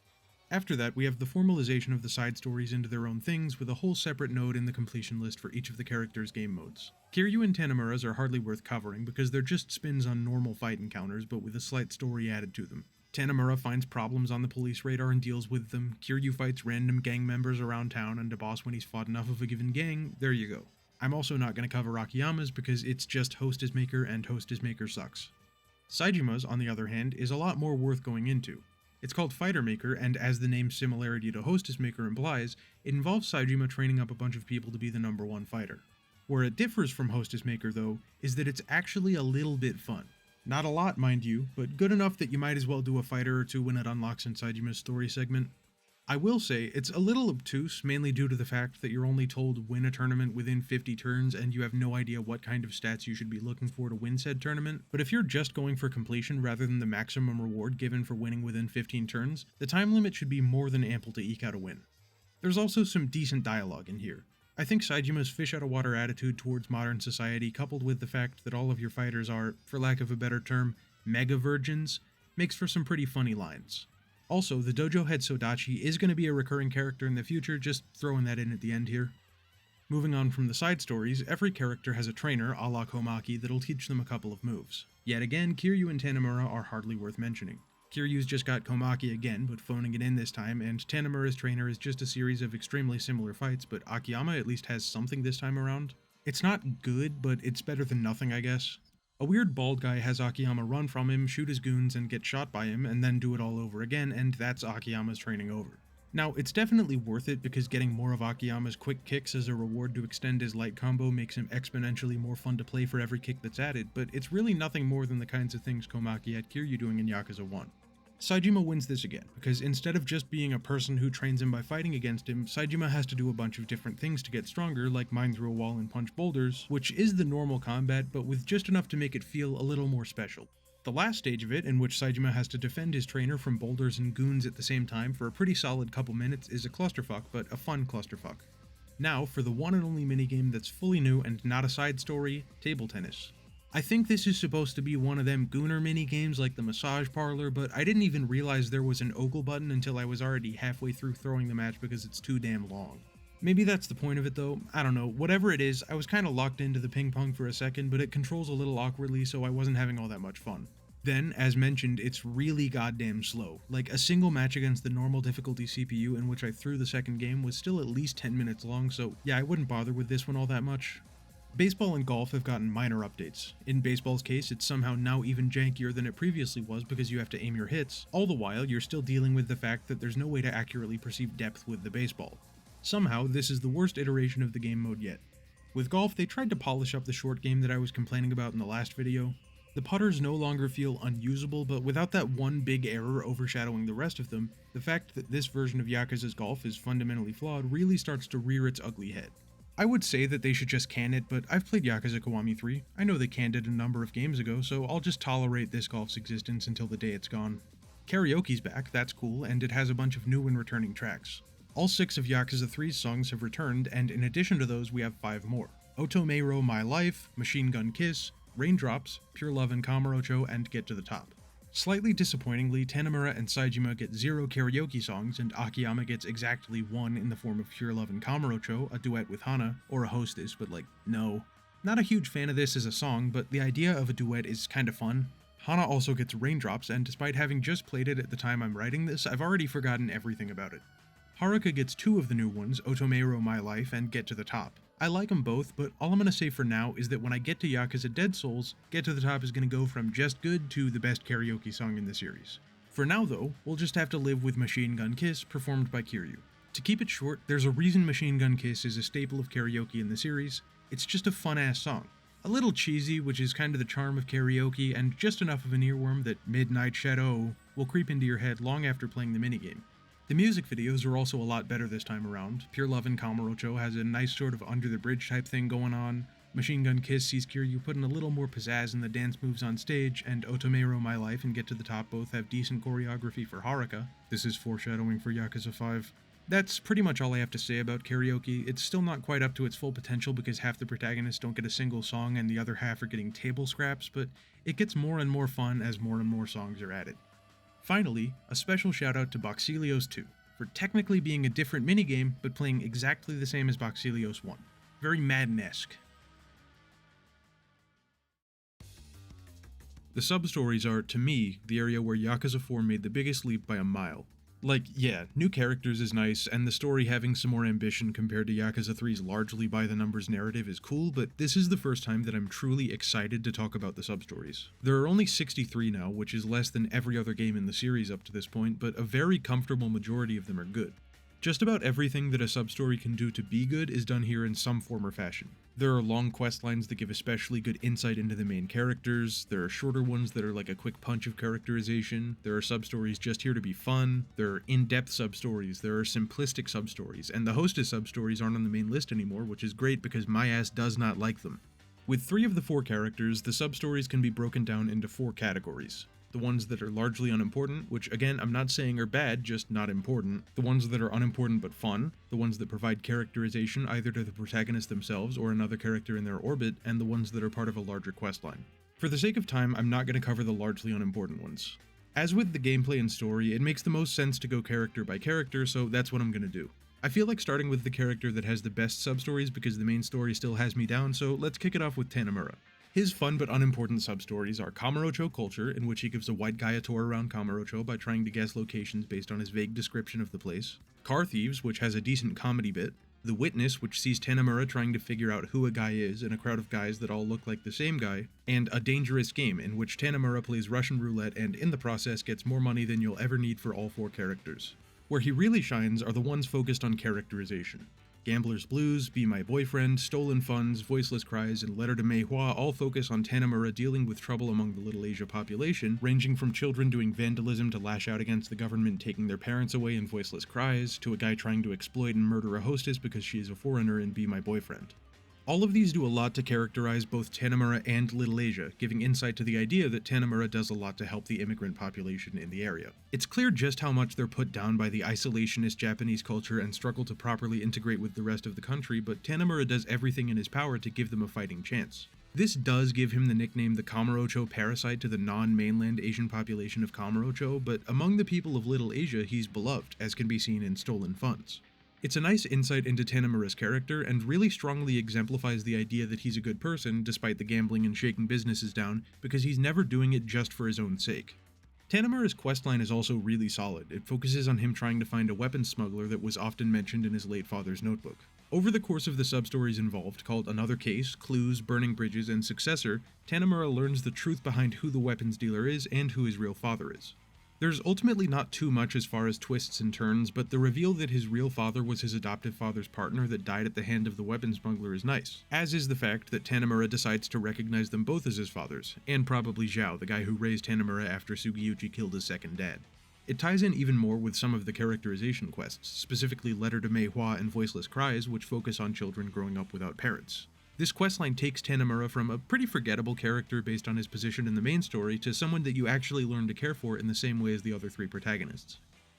After that, we have the formalization of the side stories into their own things, with a whole separate node in the completion list for each of the characters' game modes. Kiryu and Tanimura's are hardly worth covering because they're just spins on normal fight encounters but with a slight story added to them. Tanimura finds problems on the police radar and deals with them, Kiryu fights random gang members around town and a boss when he's fought enough of a given gang, there you go. I'm also not going to cover Akiyama's because it's just Hostess Maker and Hostess Maker sucks. Saejima's, on the other hand, is a lot more worth going into. It's called Fighter Maker, and as the name's similarity to Hostess Maker implies, it involves Saejima training up a bunch of people to be the #1 fighter. Where it differs from Hostess Maker though, is that it's actually a little bit fun. Not a lot, mind you, but good enough that you might as well do a fighter or two when it unlocks in Saijima's story segment. I will say, it's a little obtuse, mainly due to the fact that you're only told win a tournament within 50 turns and you have no idea what kind of stats you should be looking for to win said tournament, but if you're just going for completion rather than the maximum reward given for winning within 15 turns, the time limit should be more than ample to eke out a win. There's also some decent dialogue in here. I think Saijima's fish-out-of-water attitude towards modern society, coupled with the fact that all of your fighters are, for lack of a better term, mega virgins, makes for some pretty funny lines. Also, the dojo head Sodachi is going to be a recurring character in the future, just throwing that in at the end here. Moving on from the side stories, every character has a trainer, a la Komaki, that'll teach them a couple of moves. Yet again, Kiryu and Tanemura are hardly worth mentioning. Kiryu's just got Komaki again, but phoning it in this time, and Tanemura's trainer is just a series of extremely similar fights, but Akiyama at least has something this time around. It's not good, but it's better than nothing, I guess. A weird bald guy has Akiyama run from him, shoot his goons, and get shot by him, and then do it all over again, and that's Akiyama's training over. Now, it's definitely worth it because getting more of Akiyama's quick kicks as a reward to extend his light combo makes him exponentially more fun to play for every kick that's added, but it's really nothing more than the kinds of things Komaki had Kiryu doing in Yakuza 1. Saijima wins this again, because instead of just being a person who trains him by fighting against him, Saijima has to do a bunch of different things to get stronger, like mine through a wall and punch boulders, which is the normal combat, but with just enough to make it feel a little more special. The last stage of it, in which Saijima has to defend his trainer from boulders and goons at the same time for a pretty solid couple minutes, is a clusterfuck, but a fun clusterfuck. Now, for the one and only minigame that's fully new and not a side story, table tennis. I think this is supposed to be one of them gooner minigames like the massage parlor, but I didn't even realize there was an ogle button until I was already halfway through throwing the match because it's too damn long. Maybe that's the point of it though, I don't know, whatever it is, I was kinda locked into the ping pong for a second, but it controls a little awkwardly so I wasn't having all that much fun. Then, as mentioned, it's really goddamn slow. Like, a single match against the normal difficulty CPU in which I threw the second game was still at least 10 minutes long, so yeah, I wouldn't bother with this one all that much. Baseball and golf have gotten minor updates. In baseball's case, it's somehow now even jankier than it previously was because you have to aim your hits, all the while you're still dealing with the fact that there's no way to accurately perceive depth with the baseball. Somehow, this is the worst iteration of the game mode yet. With golf, they tried to polish up the short game that I was complaining about in the last video. The putters no longer feel unusable, but without that one big error overshadowing the rest of them, the fact that this version of Yakuza's golf is fundamentally flawed really starts to rear its ugly head. I would say that they should just can it, but I've played Yakuza Kiwami 3. I know they canned it a number of games ago, so I'll just tolerate this golf's existence until the day it's gone. Karaoke's back, that's cool, and it has a bunch of new and returning tracks. All 6 of Yakuza 3's songs have returned, and in addition to those we have 5 more. Otomeiro My Life, Machine Gun Kiss, Raindrops, Pure Love and Kamurocho, and Get to the Top. Slightly disappointingly, Tanemura and Saijima get 0 karaoke songs, and Akiyama gets exactly 1 in the form of Pure Love and Kamurocho, a duet with Hana, or a hostess, but like, no. Not a huge fan of this as a song, but the idea of a duet is kinda fun. Hana also gets Raindrops, and despite having just played it at the time I'm writing this, I've already forgotten everything about it. Haruka gets 2 of the new ones, Otomeiro My Life and Get to the Top. I like them both, but all I'm gonna say for now is that when I get to Yakuza Dead Souls, Get to the Top is gonna go from just good to the best karaoke song in the series. For now though, we'll just have to live with Machine Gun Kiss, performed by Kiryu. To keep it short, there's a reason Machine Gun Kiss is a staple of karaoke in the series. It's just a fun-ass song. A little cheesy, which is kind of the charm of karaoke, and just enough of an earworm that Midnight Shadow will creep into your head long after playing the minigame. The music videos are also a lot better this time around. Pure Love and Kamurocho has a nice sort of under the bridge type thing going on. Machine Gun Kiss sees Kiryu putting a little more pizzazz in the dance moves on stage, and Otomeiro My Life and Get to the Top both have decent choreography for Haruka. This is foreshadowing for Yakuza 5. That's pretty much all I have to say about karaoke. It's still not quite up to its full potential because half the protagonists don't get a single song and the other half are getting table scraps, but it gets more and more fun as more and more songs are added. Finally, a special shout out to Boxelios 2, for technically being a different minigame, but playing exactly the same as Boxelios 1. Very Madden-esque. The sub-stories are, to me, the area where Yakuza 4 made the biggest leap by a mile. Like, yeah, new characters is nice, and the story having some more ambition compared to Yakuza 3's largely by-the-numbers narrative is cool, but this is the first time that I'm truly excited to talk about the sub-stories. There are only 63 now, which is less than every other game in the series up to this point, but a very comfortable majority of them are good. Just about everything that a substory can do to be good is done here in some form or fashion. There are long quest lines that give especially good insight into the main characters, there are shorter ones that are like a quick punch of characterization, there are substories just here to be fun, there are in-depth substories, there are simplistic substories, and the hostess substories aren't on the main list anymore, which is great because my ass does not like them. With 3 of the 4 characters, the substories can be broken down into 4 categories. The ones that are largely unimportant, which again I'm not saying are bad, just not important, the ones that are unimportant but fun, the ones that provide characterization either to the protagonist themselves or another character in their orbit, and the ones that are part of a larger questline. For the sake of time, I'm not going to cover the largely unimportant ones. As with the gameplay and story, it makes the most sense to go character by character, so that's what I'm going to do. I feel like starting with the character that has the best substories because the main story still has me down, so let's kick it off with Tanemura. His fun but unimportant substories are Kamurocho Culture, in which he gives a white guy a tour around Kamurocho by trying to guess locations based on his vague description of the place, Car Thieves, which has a decent comedy bit, The Witness, which sees Tanemura trying to figure out who a guy is in a crowd of guys that all look like the same guy, and A Dangerous Game, in which Tanemura plays Russian roulette and in the process gets more money than you'll ever need for all 4 characters. Where he really shines are the ones focused on characterization. Gambler's Blues, Be My Boyfriend, Stolen Funds, Voiceless Cries, and Letter to Mei Hua all focus on Tanemura dealing with trouble among the Little Asia population, ranging from children doing vandalism to lash out against the government taking their parents away in Voiceless Cries, to a guy trying to exploit and murder a hostess because she is a foreigner in Be My Boyfriend. All of these do a lot to characterize both Tanemura and Little Asia, giving insight to the idea that Tanemura does a lot to help the immigrant population in the area. It's clear just how much they're put down by the isolationist Japanese culture and struggle to properly integrate with the rest of the country, but Tanemura does everything in his power to give them a fighting chance. This does give him the nickname the Kamurocho Parasite to the non-mainland Asian population of Kamurocho, but among the people of Little Asia he's beloved, as can be seen in Stolen Funds. It's a nice insight into Tanemura's character, and really strongly exemplifies the idea that he's a good person, despite the gambling and shaking businesses down, because he's never doing it just for his own sake. Tanemura's questline is also really solid. It focuses on him trying to find a weapons smuggler that was often mentioned in his late father's notebook. Over the course of the substories involved, called Another Case, Clues, Burning Bridges, and Successor, Tanemura learns the truth behind who the weapons dealer is and who his real father is. There's ultimately not too much as far as twists and turns, but the reveal that his real father was his adoptive father's partner that died at the hand of the weapons smuggler is nice, as is the fact that Tanemura decides to recognize them both as his fathers, and probably Zhao, the guy who raised Tanemura after Sugiyuji killed his second dad. It ties in even more with some of the characterization quests, specifically Letter to Mei Hua and Voiceless Cries, which focus on children growing up without parents. This questline takes Tanemura from a pretty forgettable character based on his position in the main story to someone that you actually learn to care for in the same way as the other 3 protagonists.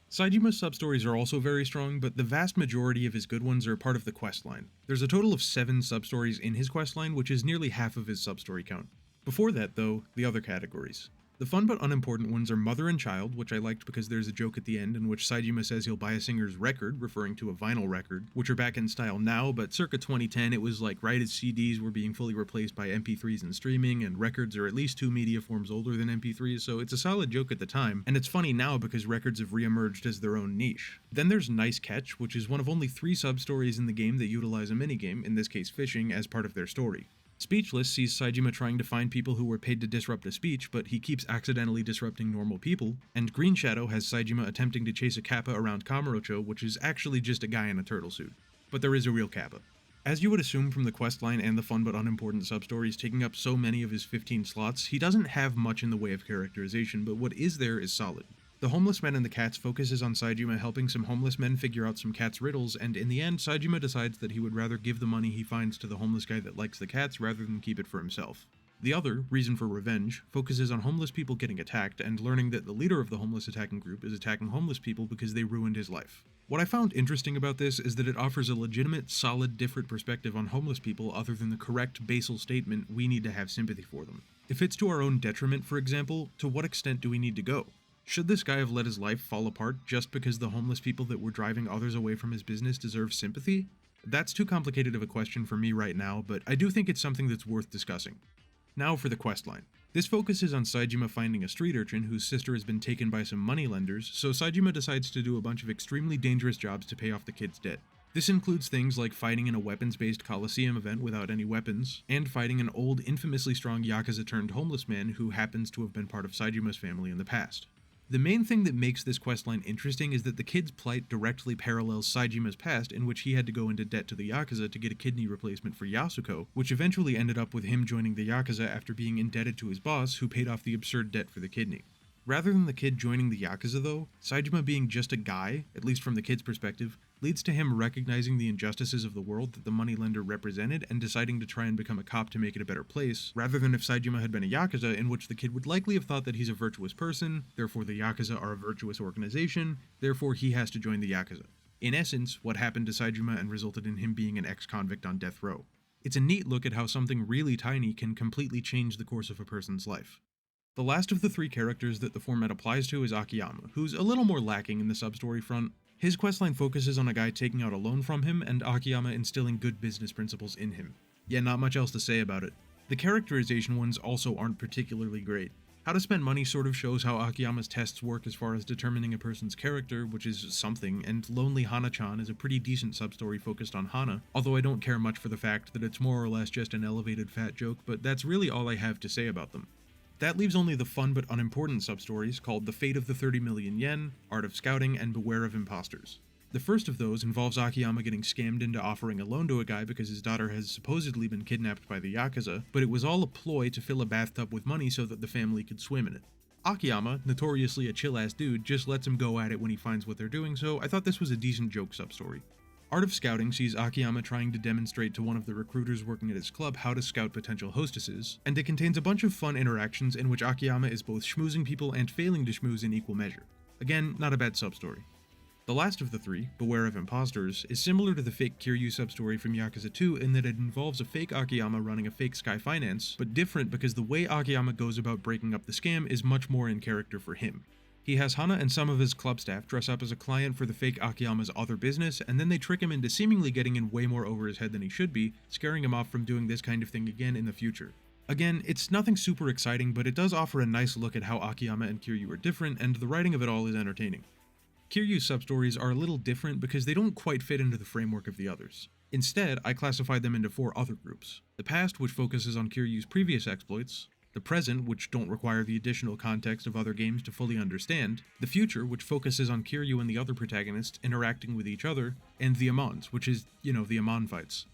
Saijima's substories are also very strong, but the vast majority of his good ones are part of the questline. There's a total of 7 substories in his questline, which is nearly half of his substory count. Before that, though, the other categories. The fun but unimportant ones are Mother and Child, which I liked because there's a joke at the end in which Saijima says he'll buy a singer's record, referring to a vinyl record, which are back in style now, but circa 2010 it was like right as CDs were being fully replaced by MP3s and streaming, and records are at least 2 media forms older than MP3s, so it's a solid joke at the time, and it's funny now because records have re-emerged as their own niche. Then there's Nice Catch, which is one of only 3 sub-stories in the game that utilize a minigame, in this case fishing, as part of their story. Speechless sees Saijima trying to find people who were paid to disrupt a speech, but he keeps accidentally disrupting normal people, and Green Shadow has Saijima attempting to chase a kappa around Kamurocho, which is actually just a guy in a turtle suit. But there is a real kappa. As you would assume from the questline and the fun but unimportant substories taking up so many of his 15 slots, he doesn't have much in the way of characterization, but what is there is solid. The Homeless Men and the Cats focuses on Saijima helping some homeless men figure out some cats' riddles, and in the end, Saijima decides that he would rather give the money he finds to the homeless guy that likes the cats rather than keep it for himself. The other, Reason for Revenge, focuses on homeless people getting attacked and learning that the leader of the homeless attacking group is attacking homeless people because they ruined his life. What I found interesting about this is that it offers a legitimate, solid, different perspective on homeless people other than the correct, basal statement, we need to have sympathy for them. If it's to our own detriment, for example, to what extent do we need to go? Should this guy have let his life fall apart just because the homeless people that were driving others away from his business deserve sympathy? That's too complicated of a question for me right now, but I do think it's something that's worth discussing. Now for the questline. This focuses on Saijima finding a street urchin whose sister has been taken by some moneylenders, so Saijima decides to do a bunch of extremely dangerous jobs to pay off the kid's debt. This includes things like fighting in a weapons-based Coliseum event without any weapons, and fighting an old, infamously strong Yakuza-turned homeless man who happens to have been part of Saijima's family in the past. The main thing that makes this questline interesting is that the kid's plight directly parallels Saijima's past, in which he had to go into debt to the Yakuza to get a kidney replacement for Yasuko, which eventually ended up with him joining the Yakuza after being indebted to his boss, who paid off the absurd debt for the kidney. Rather than the kid joining the Yakuza though, Saijima being just a guy, at least from the kid's perspective, leads to him recognizing the injustices of the world that the moneylender represented and deciding to try and become a cop to make it a better place, rather than if Saijima had been a Yakuza, in which the kid would likely have thought that he's a virtuous person, therefore the Yakuza are a virtuous organization, therefore he has to join the Yakuza. In essence, what happened to Saijima and resulted in him being an ex-convict on death row. It's a neat look at how something really tiny can completely change the course of a person's life. The last of the three characters that the format applies to is Akiyama, who's a little more lacking in the sub-story front. His questline focuses on a guy taking out a loan from him, and Akiyama instilling good business principles in him. Yeah, not much else to say about it. The characterization ones also aren't particularly great. How to Spend Money sort of shows how Akiyama's tests work as far as determining a person's character, which is something, and Lonely Hana-chan is a pretty decent sub-story focused on Hana, although I don't care much for the fact that it's more or less just an elevated fat joke, but that's really all I have to say about them. That leaves only the fun but unimportant sub-stories called The Fate of the 30 Million Yen, Art of Scouting, and Beware of Imposters. The first of those involves Akiyama getting scammed into offering a loan to a guy because his daughter has supposedly been kidnapped by the Yakuza, but it was all a ploy to fill a bathtub with money so that the family could swim in it. Akiyama, notoriously a chill-ass dude, just lets him go at it when he finds what they're doing, so I thought this was a decent joke sub-story. Art of Scouting sees Akiyama trying to demonstrate to one of the recruiters working at his club how to scout potential hostesses, and it contains a bunch of fun interactions in which Akiyama is both schmoozing people and failing to schmooze in equal measure. Again, not a bad sub-story. The last of the three, Beware of Imposters, is similar to the fake Kiryu sub-story from Yakuza 2 in that it involves a fake Akiyama running a fake Sky Finance, but different because the way Akiyama goes about breaking up the scam is much more in character for him. He has Hana and some of his club staff dress up as a client for the fake Akiyama's other business, and then they trick him into seemingly getting in way more over his head than he should be, scaring him off from doing this kind of thing again in the future. Again, it's nothing super exciting, but it does offer a nice look at how Akiyama and Kiryu are different, and the writing of it all is entertaining. Kiryu's sub-stories are a little different because they don't quite fit into the framework of the others. Instead, I classified them into 4 other groups. The past, which focuses on Kiryu's previous exploits, the present, which don't require the additional context of other games to fully understand, the future, which focuses on Kiryu and the other protagonists interacting with each other, and the Amons, which is, the Amon fights.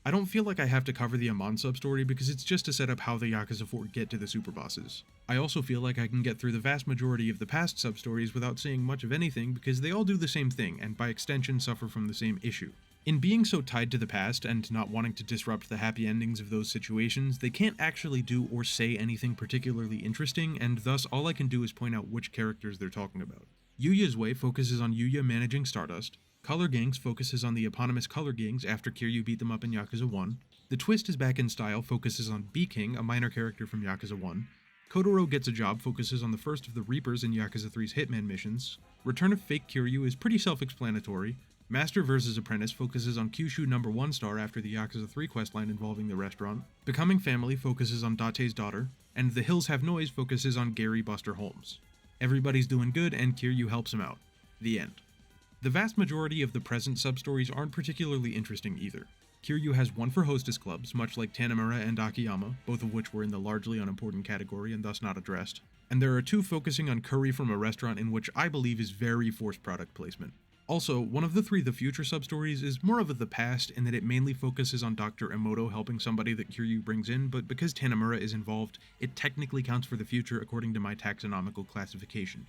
I don't feel like I have to cover the Amon sub-story because it's just to set up how the Yakuza 4 get to the super bosses. I also feel like I can get through the vast majority of the past sub-stories without saying much of anything because they all do the same thing, and by extension suffer from the same issue. In being so tied to the past and not wanting to disrupt the happy endings of those situations, they can't actually do or say anything particularly interesting, and thus all I can do is point out which characters they're talking about. Yuya's Way focuses on Yuya managing Stardust, Color Gangs focuses on the eponymous Color Gangs after Kiryu beat them up in Yakuza 1, The Twist is Back in Style focuses on B-King, a minor character from Yakuza 1, Kotaro Gets a Job focuses on the first of the Reapers in Yakuza 3's Hitman missions, Return of Fake Kiryu is pretty self-explanatory, Master vs. Apprentice focuses on Kyushu No. 1 star after the Yakuza 3 questline involving the restaurant, Becoming Family focuses on Date's daughter, and The Hills Have Noise focuses on Gary Buster Holmes. Everybody's doing good and Kiryu helps him out. The end. The vast majority of the present sub-stories aren't particularly interesting either. Kiryu has one for hostess clubs, much like Tanemura and Akiyama, both of which were in the largely unimportant category and thus not addressed. And there are 2 focusing on curry from a restaurant in which I believe is very forced product placement. Also, one of the 3 The Future sub-stories is more of the past in that it mainly focuses on Dr. Emoto helping somebody that Kiryu brings in, but because Tanemura is involved, it technically counts for the future according to my taxonomical classification.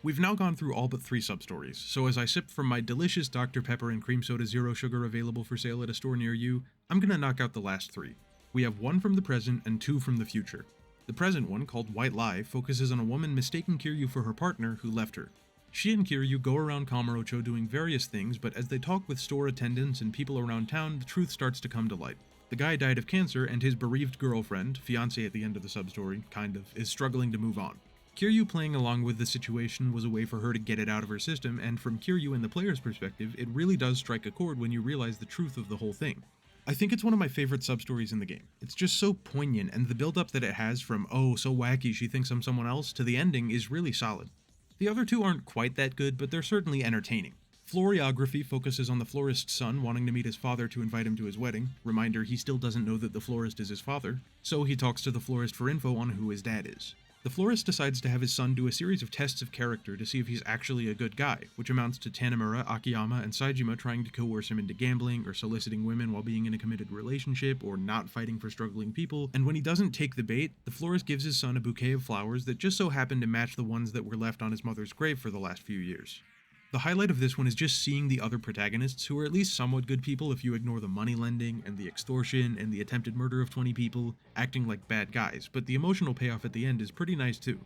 We've now gone through all but 3 sub-stories, so as I sip from my delicious Dr. Pepper and Cream Soda Zero Sugar available for sale at a store near you, I'm gonna knock out the last 3. We have 1 from the present and 2 from the future. The present one, called White Lie, focuses on a woman mistaking Kiryu for her partner who left her. She and Kiryu go around Kamurocho doing various things, but as they talk with store attendants and people around town, the truth starts to come to light. The guy died of cancer, and his bereaved girlfriend, fiancé at the end of the sub-story, is struggling to move on. Kiryu playing along with the situation was a way for her to get it out of her system, and from Kiryu and the player's perspective, it really does strike a chord when you realize the truth of the whole thing. I think it's one of my favorite sub-stories in the game. It's just so poignant, and the build-up that it has from, oh, so wacky she thinks I'm someone else, to the ending is really solid. The other 2 aren't quite that good, but they're certainly entertaining. Floriography focuses on the florist's son wanting to meet his father to invite him to his wedding. Reminder, he still doesn't know that the florist is his father, so he talks to the florist for info on who his dad is. The florist decides to have his son do a series of tests of character to see if he's actually a good guy, which amounts to Tanemura, Akiyama, and Saejima trying to coerce him into gambling or soliciting women while being in a committed relationship or not fighting for struggling people, and when he doesn't take the bait, the florist gives his son a bouquet of flowers that just so happen to match the ones that were left on his mother's grave for the last few years. The highlight of this one is just seeing the other protagonists, who are at least somewhat good people if you ignore the money lending and the extortion and the attempted murder of 20 people, acting like bad guys, but the emotional payoff at the end is pretty nice too.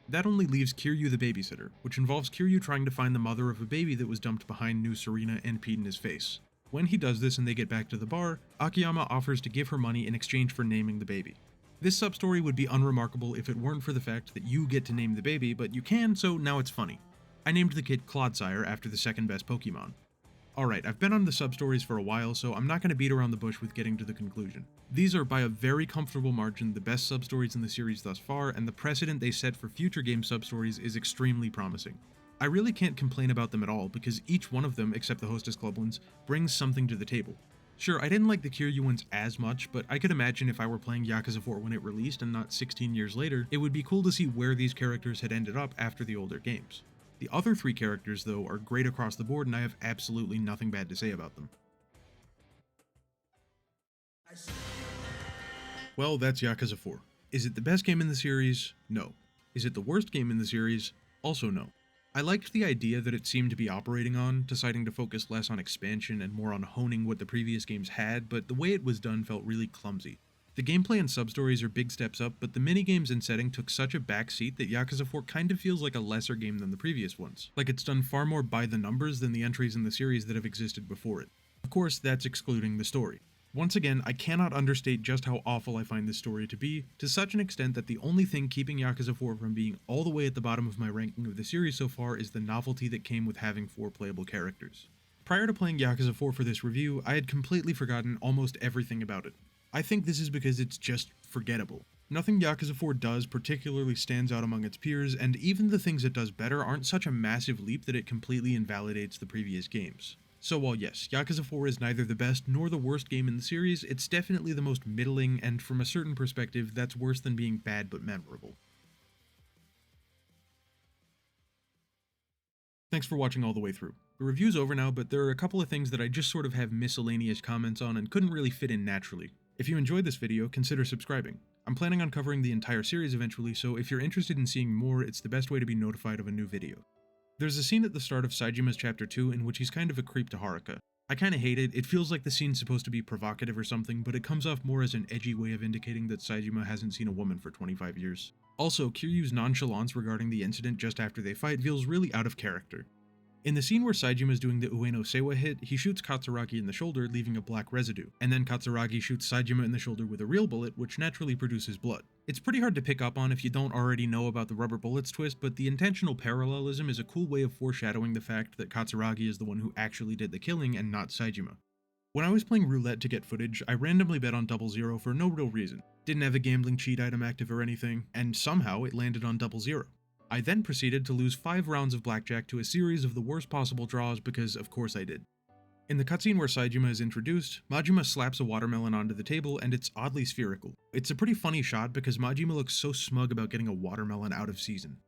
That only leaves Kiryu the babysitter, which involves Kiryu trying to find the mother of a baby that was dumped behind New Serena and peed in his face. When he does this and they get back to the bar, Akiyama offers to give her money in exchange for naming the baby. This substory would be unremarkable if it weren't for the fact that you get to name the baby, but you can, so now it's funny. I named the kid Clodsire after the second best Pokemon. Alright, I've been on the substories for a while, so I'm not going to beat around the bush with getting to the conclusion. These are by a very comfortable margin the best substories in the series thus far, and the precedent they set for future game substories is extremely promising. I really can't complain about them at all, because each one of them, except the Hostess Club ones, brings something to the table. Sure, I didn't like the Kiryu ones as much, but I could imagine if I were playing Yakuza 4 when it released and not 16 years later, it would be cool to see where these characters had ended up after the older games. The other three characters, though, are great across the board and I have absolutely nothing bad to say about them. Well, that's Yakuza 4. Is it the best game in the series? No. Is it the worst game in the series? Also no. I liked the idea that it seemed to be operating on, deciding to focus less on expansion and more on honing what the previous games had, but the way it was done felt really clumsy. The gameplay and substories are big steps up, but the minigames and setting took such a back seat that Yakuza 4 kind of feels like a lesser game than the previous ones. Like it's done far more by the numbers than the entries in the series that have existed before it. Of course, that's excluding the story. Once again, I cannot understate just how awful I find this story to be, to such an extent that the only thing keeping Yakuza 4 from being all the way at the bottom of my ranking of the series so far is the novelty that came with having 4 playable characters. Prior to playing Yakuza 4 for this review, I had completely forgotten almost everything about it. I think this is because it's just forgettable. Nothing Yakuza 4 does particularly stands out among its peers, and even the things it does better aren't such a massive leap that it completely invalidates the previous games. So while yes, Yakuza 4 is neither the best nor the worst game in the series, it's definitely the most middling, and from a certain perspective, that's worse than being bad but memorable. Thanks for watching all the way through. The review's over now, but there are a couple of things that I just sort of have miscellaneous comments on and couldn't really fit in naturally. If you enjoyed this video, consider subscribing. I'm planning on covering the entire series eventually, so if you're interested in seeing more, it's the best way to be notified of a new video. There's a scene at the start of Saijima's Chapter 2 in which he's kind of a creep to Haruka. I kinda hate it, it feels like the scene's supposed to be provocative or something, but it comes off more as an edgy way of indicating that Saejima hasn't seen a woman for 25 years. Also, Kiryu's nonchalance regarding the incident just after they fight feels really out of character. In the scene where Saejima is doing the Ueno Seiwa hit, he shoots Katsuragi in the shoulder, leaving a black residue, and then Katsuragi shoots Saejima in the shoulder with a real bullet, which naturally produces blood. It's pretty hard to pick up on if you don't already know about the rubber bullets twist, but the intentional parallelism is a cool way of foreshadowing the fact that Katsuragi is the one who actually did the killing and not Saejima. When I was playing roulette to get footage, I randomly bet on 00 for no real reason. Didn't have a gambling cheat item active or anything, and somehow it landed on 00. I then proceeded to lose 5 rounds of blackjack to a series of the worst possible draws because of course I did. In the cutscene where Saejima is introduced, Majima slaps a watermelon onto the table and it's oddly spherical. It's a pretty funny shot because Majima looks so smug about getting a watermelon out of season.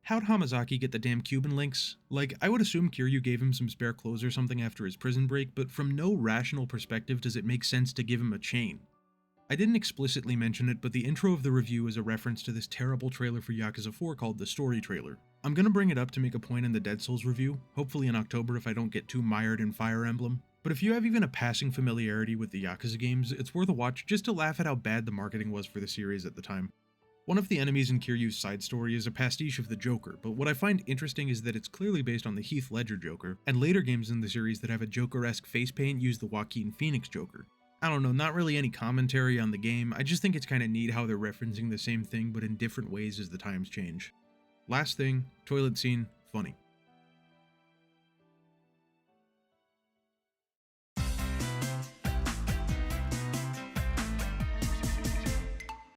How'd Hamazaki get the damn Cuban links? Like, I would assume Kiryu gave him some spare clothes or something after his prison break, but from no rational perspective does it make sense to give him a chain. I didn't explicitly mention it, but the intro of the review is a reference to this terrible trailer for Yakuza 4 called the Story Trailer. I'm gonna bring it up to make a point in the Dead Souls review, hopefully in October if I don't get too mired in Fire Emblem. But if you have even a passing familiarity with the Yakuza games, it's worth a watch just to laugh at how bad the marketing was for the series at the time. One of the enemies in Kiryu's side story is a pastiche of the Joker, but what I find interesting is that it's clearly based on the Heath Ledger Joker, and later games in the series that have a Joker-esque face paint use the Joaquin Phoenix Joker. I don't know, not really any commentary on the game, I just think it's kinda neat how they're referencing the same thing but in different ways as the times change. Last thing, toilet scene, funny.